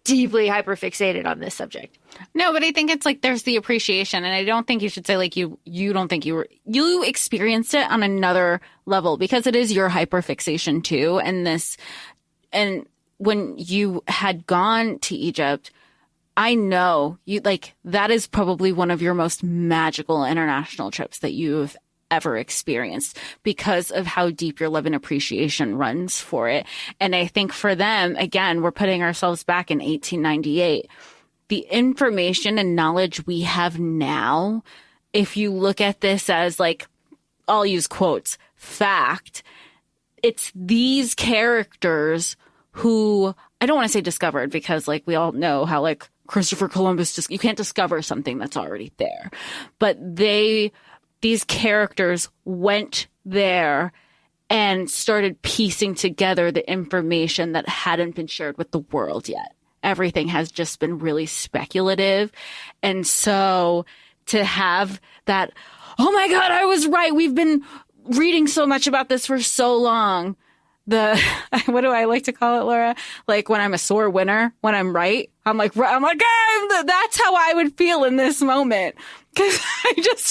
deeply hyperfixated on this subject. No, but I think it's like there's the appreciation, and I don't think you should say like you don't think you experienced it on another level, because it is your hyperfixation too. And when you had gone to Egypt, I know that is probably one of your most magical international trips that you've ever experienced, because of how deep your love and appreciation runs for it. And I think for them, again, we're putting ourselves back in 1898. The information and knowledge we have now, if you look at this as like, I'll use quotes, fact, it's these characters who, I don't want to say discovered, because like we all know how like Christopher Columbus, you can't discover something that's already there. But these characters went there and started piecing together the information that hadn't been shared with the world yet. Everything has just been really speculative. And so to have that, oh my God, I was right. We've been reading so much about this for so long. What do I like to call it, Laura? Like when I'm a sore winner, when I'm right, I'm like, that's how I would feel in this moment. Cause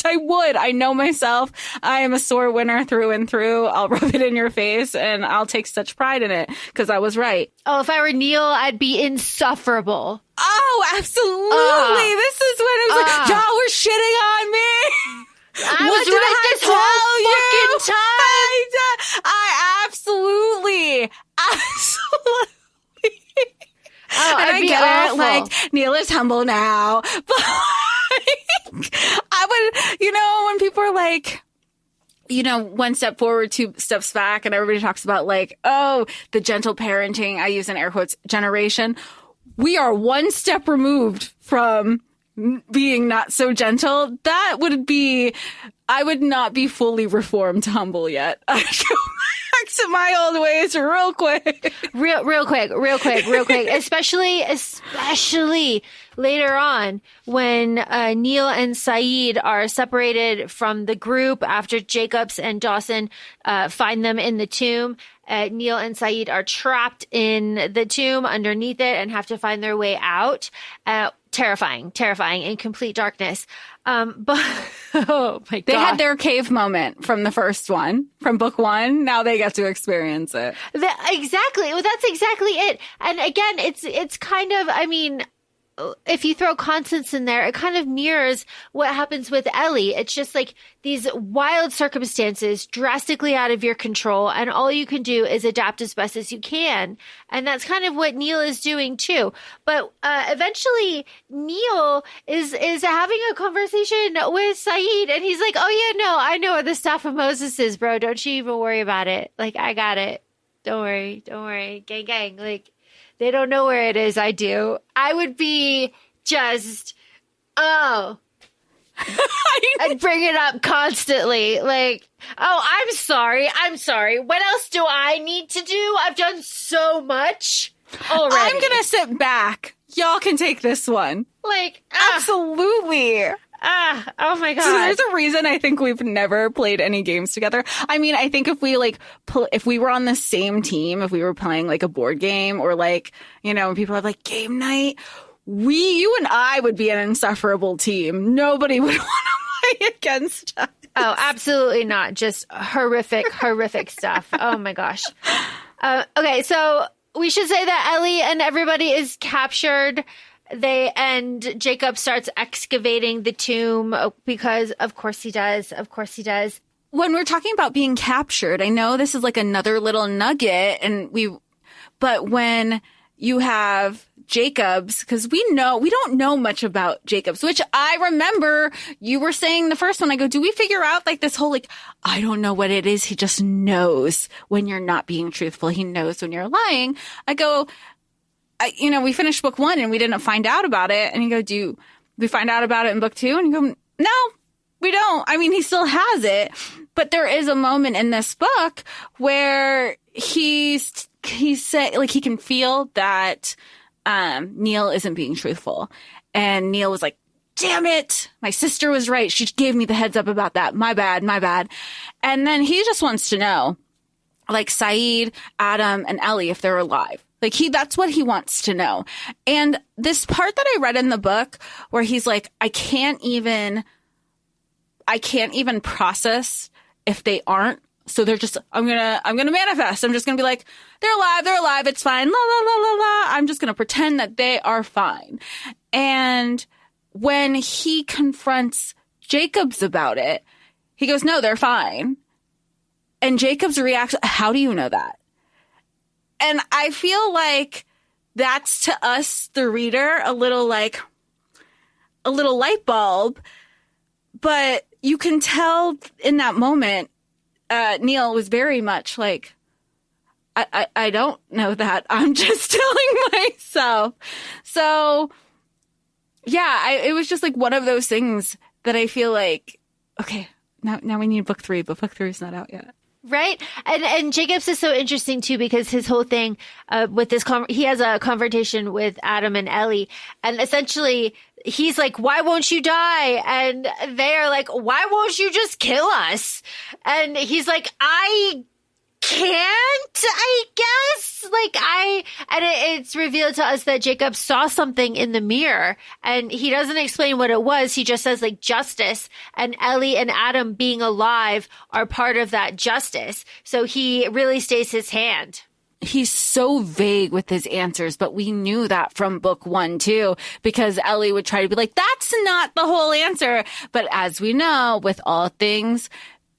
I know myself. I am a sore winner through and through. I'll rub it in your face and I'll take such pride in it because I was right. Oh, if I were Neil, I'd be insufferable. Oh, absolutely. This is when it was like, y'all were shitting on me. I was right this whole fucking time. I absolutely. I it'd be get awful. it. Like, Neil is humble now. But like, I would, when people are like, one step forward, two steps back, and everybody talks about like, oh, the gentle parenting, I use in air quotes, generation. We are one step removed from being not so gentle. That would be, I would not be fully reformed humble yet. I go back to my old ways real quick. Real quick. Especially later on when Neil and Saeed are separated from the group after Jacobs and Dawson find them in the tomb. Neil and Saeed are trapped in the tomb underneath it and have to find their way out. Terrifying, in complete darkness. But oh my God. They had their cave moment from the first one, from book one. Now they get to experience it. Exactly. Well, that's exactly it. And again, it's kind of, I mean, if you throw Constance in there, it kind of mirrors what happens with Ellie. It's just like these wild circumstances drastically out of your control, and all you can do is adapt as best as you can. And that's kind of what Neil is doing too. But eventually Neil is having a conversation with Saeed, and he's like, oh yeah, no, I know where the staff of Moses is, bro. Don't you even worry about it. Like, I got it. Don't worry. Gang. Like, they don't know where it is. I do. I would be just, I'd bring it up constantly. Like, oh, I'm sorry. What else do I need to do? I've done so much already. I'm going to sit back. Y'all can take this one. Like, absolutely. Oh my God. So there's a reason I think we've never played any games together. I mean, I think if we if we were on the same team, if we were playing like a board game or like, when people have like game night, you and I would be an insufferable team. Nobody would want to play against us. Oh, absolutely not. Just horrific stuff. Oh my gosh. Okay. So we should say that Ellie and everybody is captured. And Jacob starts excavating the tomb because of course he does. When we're talking about being captured, I know this is like another little nugget but when you have Jacobs, because we don't know much about Jacobs, which I remember you were saying the first one. I go, do we figure out like this whole, like, I don't know what it is. He just knows when you're not being truthful. He knows when you're lying. I go, we finished book one and we didn't find out about it. And you go, do we find out about it in book two? And you go, no, we don't. I mean, he still has it. But there is a moment in this book where he said, like, he can feel that Neil isn't being truthful. And Neil was like, damn it. My sister was right. She gave me the heads up about that. My bad. And then he just wants to know, like, Saeed, Adam, and Ellie, if they're alive. Like that's what he wants to know. And this part that I read in the book where he's like, I can't even process if they aren't. So they're just, I'm going to manifest. I'm just going to be like, they're alive. It's fine. La, la, la, la, la. I'm just going to pretend that they are fine. And when he confronts Jacobs about it, he goes, no, they're fine. And Jacobs reacts, how do you know that? And I feel like that's to us, the reader, a little light bulb. But you can tell in that moment, Neil was very much like, I don't know that. I'm just telling myself. So, yeah, it was just like one of those things that I feel like, okay, now we need book three, but book three is not out yet. Right. And Jacobs is so interesting too, because his whole thing with this, he has a conversation with Adam and Ellie, and essentially he's like, why won't you die? And they are like, why won't you just kill us? And he's like, I can't, I guess. It's revealed to us that Jacob saw something in the mirror, and he doesn't explain what it was. He just says like justice, and Ellie and Adam being alive are part of that justice. So he really stays his hand. He's so vague with his answers, but we knew that from book one too, because Ellie would try to be like, that's not the whole answer. But as we know, with all things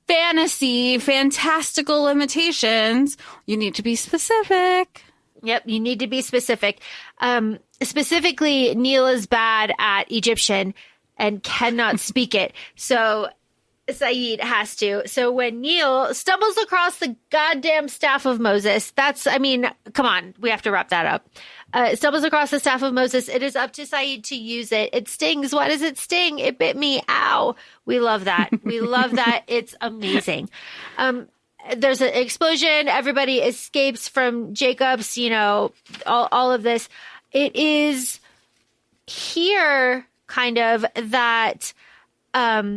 fantasy, fantastical limitations, you need to be specific. Yep, you need to be specific. Specifically, Neil is bad at Egyptian and cannot speak it. So Saeed has to. So when Neil stumbles across the goddamn staff of Moses, come on, we have to wrap that up. Stumbles across the staff of Moses, it is up to Saeed to use it. It stings. Why does it sting? It bit me. Ow. We love that. We love that. It's amazing. There's an explosion. Everybody escapes from Jacob's, all of this. It is here kind of that Neil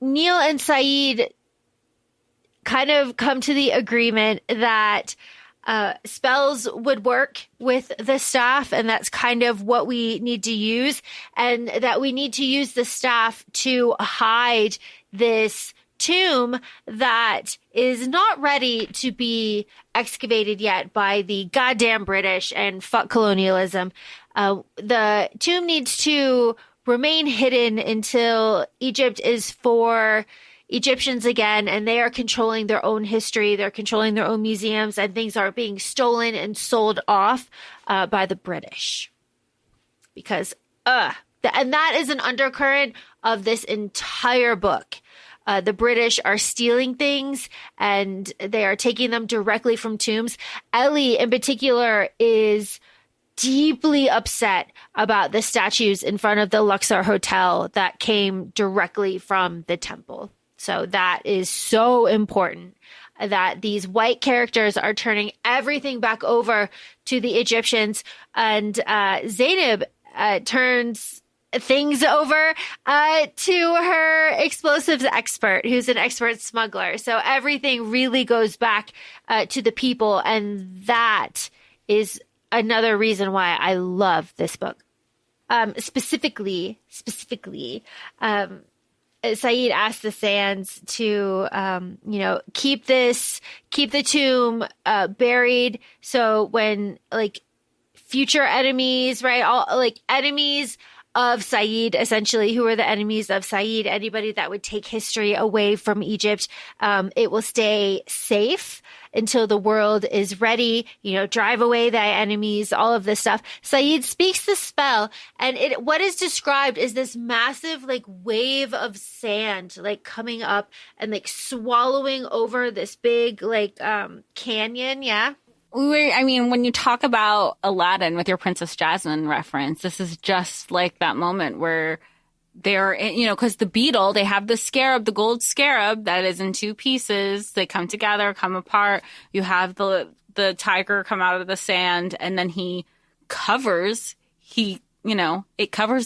and Saeed kind of come to the agreement that spells would work with the staff, and that's kind of what we need to use, and that we need to use the staff to hide this tomb that is not ready to be excavated yet by the goddamn British and fuck colonialism. The tomb needs to remain hidden until Egypt is for Egyptians again, and they are controlling their own history. They're controlling their own museums, and things are being stolen and sold off by the British. Because, and that is an undercurrent of this entire book. The British are stealing things, and they are taking them directly from tombs. Ellie, in particular, is deeply upset about the statues in front of the Luxor Hotel that came directly from the temple. So that is so important, that these white characters are turning everything back over to the Egyptians, and Zainab turns things over to her explosives expert, who's an expert smuggler. So everything really goes back to the people, and that is another reason why I love this book. Specifically, Saeed asked the Sands to, keep the tomb buried. So when future enemies, right, all enemies of Saeed, essentially, who are the enemies of Saeed, anybody that would take history away from Egypt, it will stay safe until the world is ready, drive away thy enemies, all of this stuff. Saeed speaks the spell, and what is described is this massive, wave of sand, coming up and, swallowing over this big, canyon, yeah? When you talk about Aladdin with your Princess Jasmine reference, this is just like that moment where they're, because the beetle, they have the scarab, the gold scarab that is in two pieces. They come together, come apart. You have the tiger come out of the sand, and then it covers the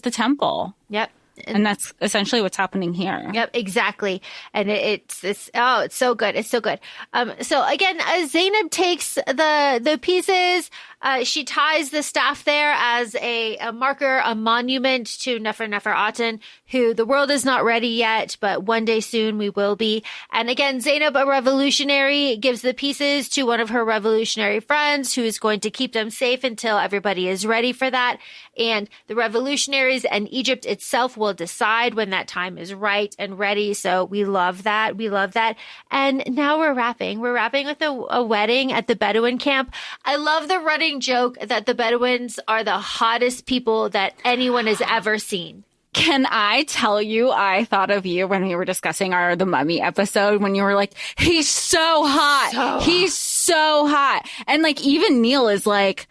temple. Yep. And that's essentially what's happening here. Yep, exactly. And it's so good. It's so good. So again, Zainab takes the pieces. She ties the staff there as a marker, a monument to Nefer-Aten, who the world is not ready yet, but one day soon we will be. And again, Zainab, a revolutionary, gives the pieces to one of her revolutionary friends who is going to keep them safe until everybody is ready for that. And the revolutionaries and Egypt itself will decide when that time is right and ready. So we love that. We love that. And now we're wrapping. We're wrapping with a wedding at the Bedouin camp. I love the running joke that the Bedouins are the hottest people that anyone has ever seen. Can I tell you, I thought of you when we were discussing the Mummy episode, when you were like, he's so hot. He's so hot. And even Neil is like,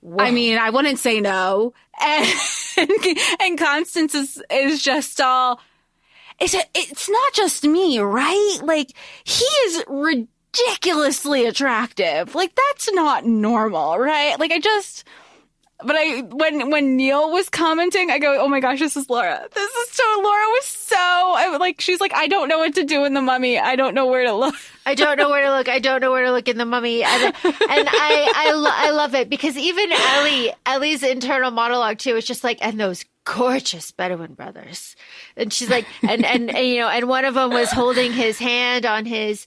whoa. I wouldn't say no. And Constance is just all, it's not just me, right? He is ridiculously attractive. That's not normal, right? When Neil was commenting, I go, oh my gosh, this is Laura. Laura was so, she's like, I don't know what to do in the Mummy. I don't know where to look. I don't know where to look. I don't know where to look in the Mummy. And I love it, because even Ellie's internal monologue too is just and those gorgeous Bedouin brothers. And she's like, and one of them was holding his hand on his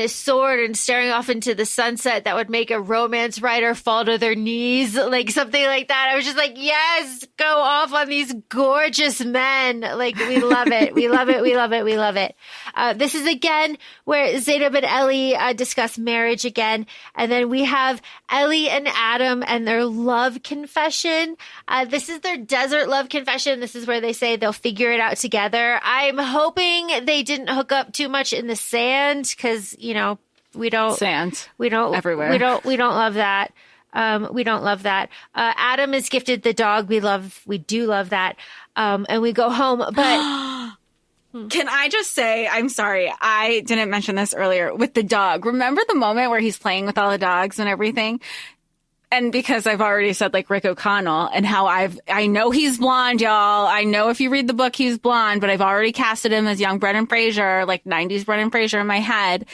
sword and staring off into the sunset that would make a romance writer fall to their knees, something like that. I was just like, yes, go off on these gorgeous men. We love it. We love it. We love it. We love it. This is again where Zainab and Ellie discuss marriage again. And then we have Ellie and Adam and their love confession. This is their desert love confession. This is where they say they'll figure it out together. I'm hoping they didn't hook up too much in the sand because, we don't everywhere. We don't love that. We don't love that. Adam is gifted the dog. We do love that. And we go home, but can I just say, I'm sorry, I didn't mention this earlier with the dog. Remember the moment where he's playing with all the dogs and everything? And because I've already said like Rick O'Connell and how I know he's blonde, y'all. I know if you read the book, he's blonde, but I've already casted him as young Brendan Fraser, like 90s Brendan Fraser in my head.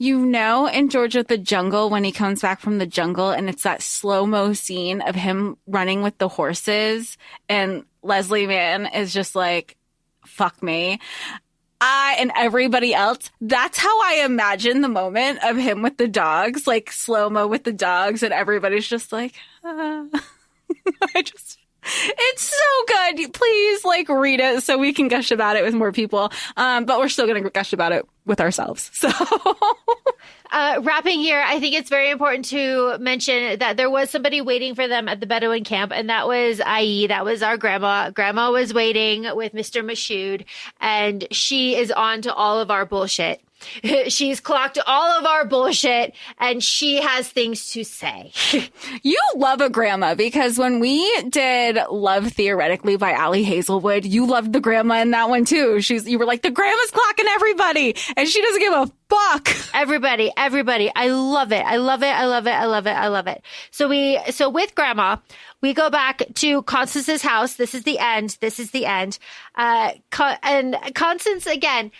In George of the Jungle, when he comes back from the jungle and it's that slow-mo scene of him running with the horses and Leslie Mann is just like, fuck me. And everybody else, that's how I imagine the moment of him with the dogs, like slow-mo with the dogs and everybody's just like, it's so good. Please read it so we can gush about it with more people. But we're still going to gush about it with ourselves. So wrapping here, I think it's very important to mention that there was somebody waiting for them at the Bedouin camp, and that was Ayi. That was our grandma. Grandma was waiting with Mr. Mashoud, and she is on to all of our bullshit. She's clocked all of our bullshit and she has things to say. You love a grandma because when we did Love Theoretically by Allie Hazelwood, you loved the grandma in that one too. You were like, the grandma's clocking everybody and she doesn't give a fuck. Everybody. I love it. So with grandma, we go back to Constance's house. This is the end. And Constance again,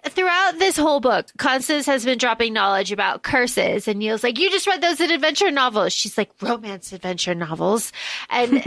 throughout this whole book, Constance has been dropping knowledge about curses. And Neil's like, you just read those in adventure novels. She's like, romance adventure novels. And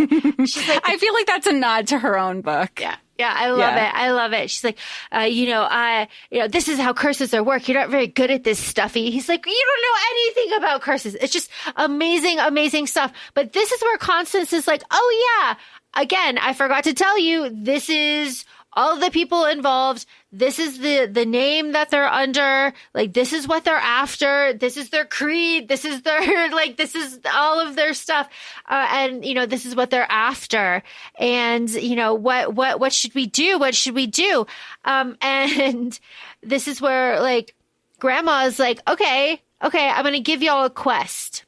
she's like, I feel like that's a nod to her own book. Yeah, I love it. She's like, this is how curses are work. You're not very good at this, Stuffy. He's like, you don't know anything about curses. It's just amazing stuff. But this is where Constance is like, oh yeah, again, I forgot to tell you, this is all of the people involved. This is the name that they're under. Like, this is what they're after. This is their creed. This is their, this is all of their stuff. And, this is what they're after. And, what should we do? What should we do? And this is where, grandma is like, okay, I'm going to give y'all a quest.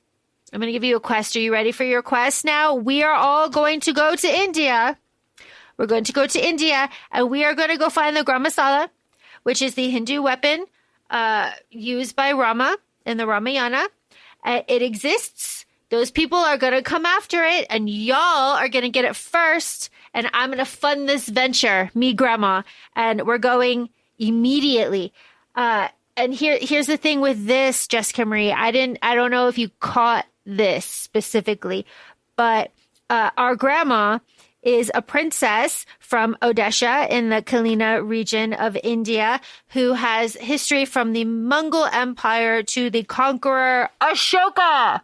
I'm going to give you a quest. Are you ready for your quest now? We are all going to go to India. We're going to go to India and we are going to go find the Gramasala, which is the Hindu weapon used by Rama in the Ramayana. It exists. Those people are going to come after it and y'all are going to get it first. And I'm going to fund this venture, me, grandma. And we're going immediately. And here's the thing with this, Jessica Marie. I don't know if you caught this specifically, but our grandma is a princess from Odisha in the Kalina region of India who has history from the Mughal Empire to the conqueror Ashoka,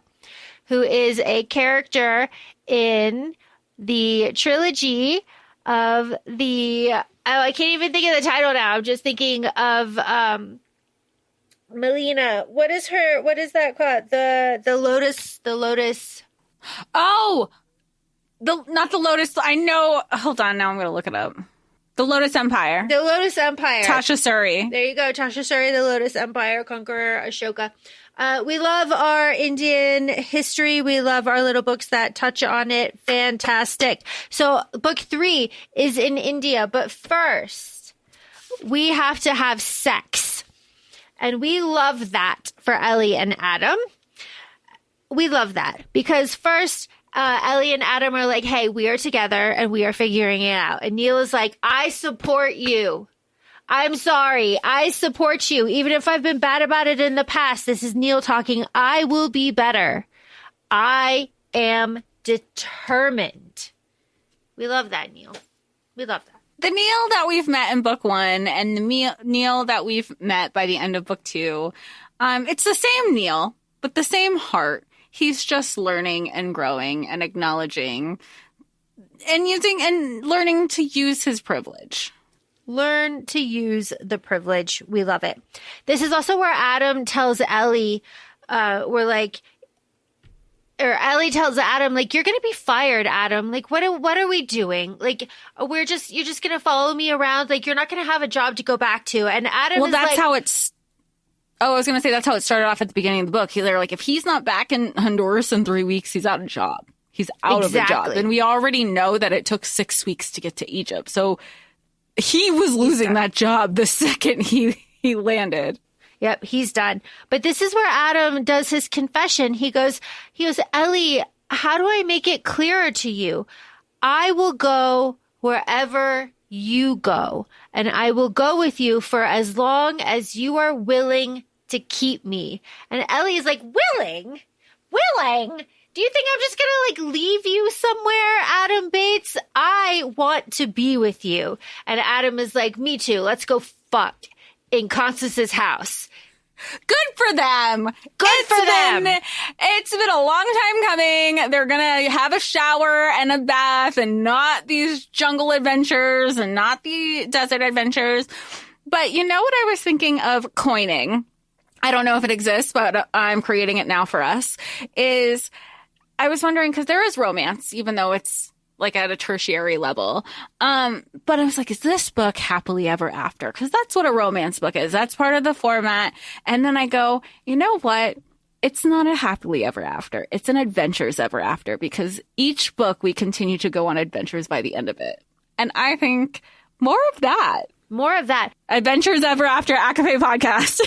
who is a character in the trilogy of I can't even think of the title now. I'm just thinking of Melina. What is that called? The Lotus. Oh, not the Lotus. I know. Hold on. Now I'm going to look it up. The Lotus Empire. The Lotus Empire. Tasha Suri. There you go. Tasha Suri, the Lotus Empire, conqueror Ashoka. We love our Indian history. We love our little books that touch on it. Fantastic. So book 3 is in India. But first, we have to have sex. And we love that for Ellie and Adam. We love that because first, Ellie and Adam are like, hey, we are together and we are figuring it out. And Neil is like, I support you. I'm sorry. I support you. Even if I've been bad about it in the past, this is Neil talking. I will be better. I am determined. We love that, Neil. We love that. The Neil that we've met in book 1 and the Neil that we've met by the end of book 2, it's the same Neil, but the same heart. He's just learning and growing and acknowledging and using and learning to use his privilege. Learn to use the privilege. We love it. This is also where Adam tells Ellie, Ellie tells Adam, like, you're going to be fired, Adam. Like, what are we doing? Like, you're just going to follow me around. Like, you're not going to have a job to go back to. And Adam Well, that's how it's... Oh, I was going to say that's how it started off at the beginning of the book. They're like, if he's not back in Honduras in 3 weeks, he's out of a job. He's out of a job. And we already know that it took 6 weeks to get to Egypt. So he was losing that job the second he landed. Yep, he's done. But this is where Adam does his confession. He goes, Ellie, how do I make it clearer to you? I will go wherever you go, and I will go with you for as long as you are willing to keep me. And Ellie is like, willing? Do you think I'm just going to like leave you somewhere, Adam Bates? I want to be with you. And Adam is like, me too. Let's go fuck in Constance's house. Good for them. It's been a long time coming. They're going to have a shower and a bath and not these jungle adventures and not the desert adventures. But you know what I was thinking of coining? I don't know if it exists, but I'm creating it now for us. Is I was wondering, because there is romance, even though it's like at a tertiary level. But I was like, is this book happily ever after? Because that's what a romance book is. That's part of the format. And then I go, you know what? It's not a happily ever after. It's an adventures ever after, because each book we continue to go on adventures by the end of it. And I think more of that. Adventures Ever After ACOFAE Podcast.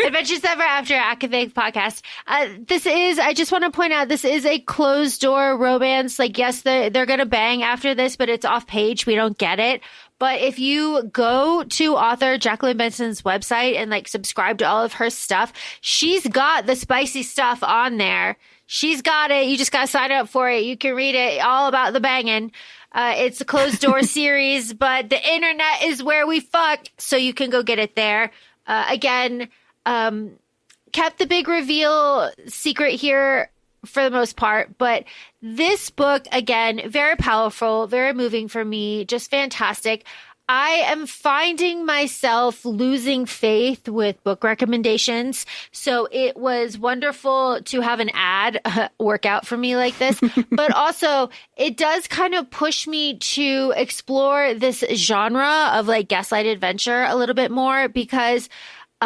Adventures Ever After ACOFAE Podcast. I just want to point out, this is a closed door romance. Like, yes, they're going to bang after this, but it's off page. We don't get it. But if you go to author Jacqueline Benson's website and like subscribe to all of her stuff, she's got the spicy stuff on there. She's got it. You just got to sign up for it. You can read it all about the banging. It's a closed door series, but the internet is where we fuck, so you can go get it there. Again, kept the big reveal secret here for the most part, but this book, again, very powerful, very moving for me, just fantastic. I am finding myself losing faith with book recommendations. So it was wonderful to have an ad work out for me like this. But also, it does kind of push me to explore this genre of like gaslight adventure a little bit more, because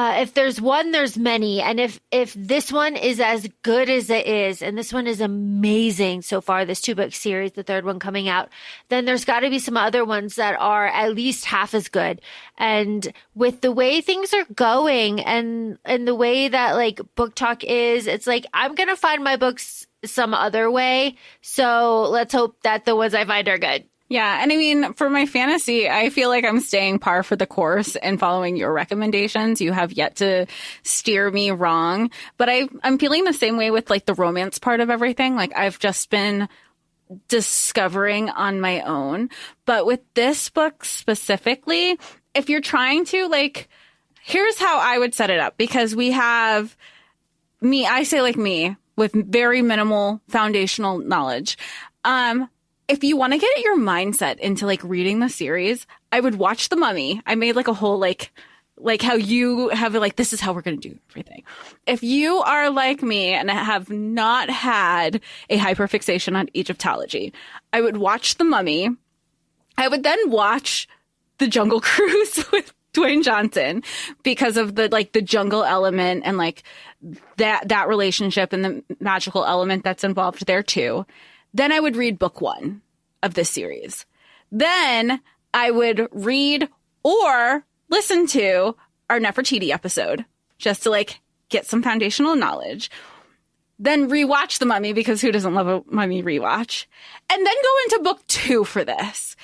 if there's one, there's many. And if this one is as good as it is, and this one is amazing so far, this 2-book series, the third one coming out, then there's got to be some other ones that are at least half as good. And with the way things are going and the way that like book talk is, it's like, I'm going to find my books some other way. So let's hope that the ones I find are good. Yeah. And I mean, for my fantasy, I feel like I'm staying par for the course and following your recommendations. You have yet to steer me wrong. But I'm feeling the same way with like the romance part of everything. Like I've just been discovering on my own. But with this book specifically, if you're trying to like, here's how I would set it up, because we have me, I say like me, with very minimal foundational knowledge. If you want to get your mindset into like reading the series, I would watch The Mummy. I made like a whole like how you have like, this is how we're going to do everything. If you are like me and have not had a hyperfixation on Egyptology, I would watch The Mummy. I would then watch The Jungle Cruise with Dwayne Johnson, because of the like the jungle element and like that relationship and the magical element that's involved there too. Then I would read book 1 of this series. Then I would read or listen to our Nefertiti episode just to like get some foundational knowledge. Then rewatch The Mummy, because who doesn't love a mummy rewatch? And then go into book 2 for this.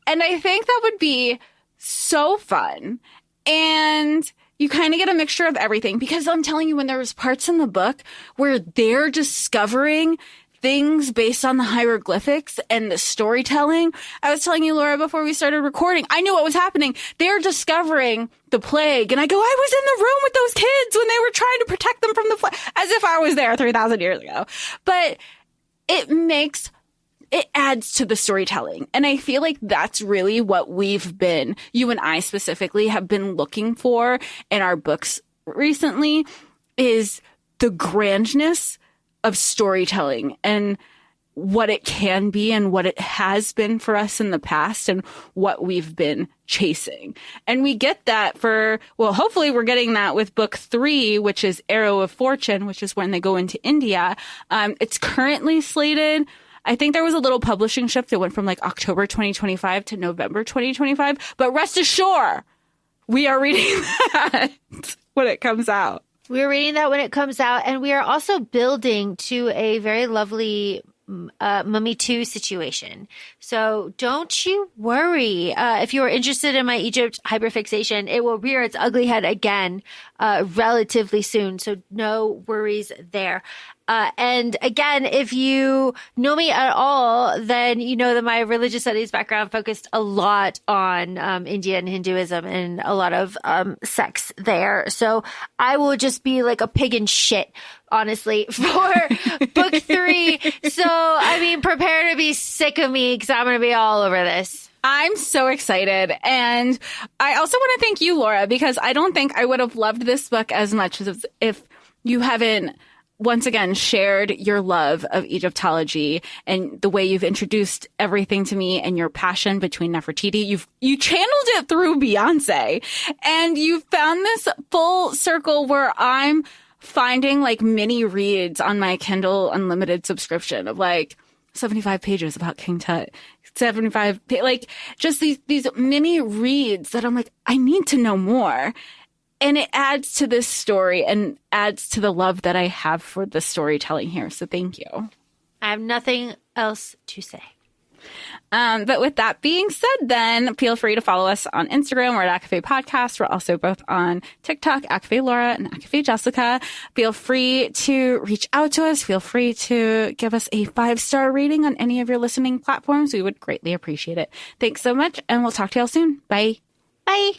And I think that would be so fun. And you kind of get a mixture of everything, because I'm telling you, when there's parts in the book where they're discovering things based on the hieroglyphics and the storytelling. I was telling you, Laura, before we started recording, I knew what was happening. They're discovering the plague. And I go, I was in the room with those kids when they were trying to protect them from the plague, as if I was there 3,000 years ago. But it makes it adds to the storytelling. And I feel like that's really what you and I specifically have been looking for in our books recently, is the grandness of storytelling and what it can be and what it has been for us in the past and what we've been chasing. And we get that hopefully we're getting that with book 3, which is Arrow of Fortune, which is when they go into India. It's currently slated. I think there was a little publishing shift. It went from like October 2025 to November 2025. But rest assured, we are reading that when it comes out. We're reading that when it comes out. And we are also building to a very lovely Mummy 2 situation. So don't you worry. If you are interested in my Egypt hyperfixation, it will rear its ugly head again relatively soon. So no worries there. And again, if you know me at all, then you know that my religious studies background focused a lot on Indian Hinduism and a lot of sects there. So I will just be like a pig in shit, honestly, for book 3. So, I mean, prepare to be sick of me because I'm going to be all over this. I'm so excited. And I also want to thank you, Laura, because I don't think I would have loved this book as much as if you haven't once again shared your love of Egyptology and the way you've introduced everything to me and your passion between Nefertiti. You channeled it through Beyonce, and you found this full circle where I'm finding like mini reads on my Kindle Unlimited subscription of like 75 pages about King Tut, 75, like just these mini reads that I'm like, I need to know more. And it adds to this story and adds to the love that I have for the storytelling here. So thank you. I have nothing else to say. But with that being said, then feel free to follow us on Instagram. We're at ACOFAE Podcast. We're also both on TikTok, ACOFAE Laura and ACOFAE Jessica. Feel free to reach out to us. Feel free to give us a 5-star rating on any of your listening platforms. We would greatly appreciate it. Thanks so much, and we'll talk to y'all soon. Bye. Bye.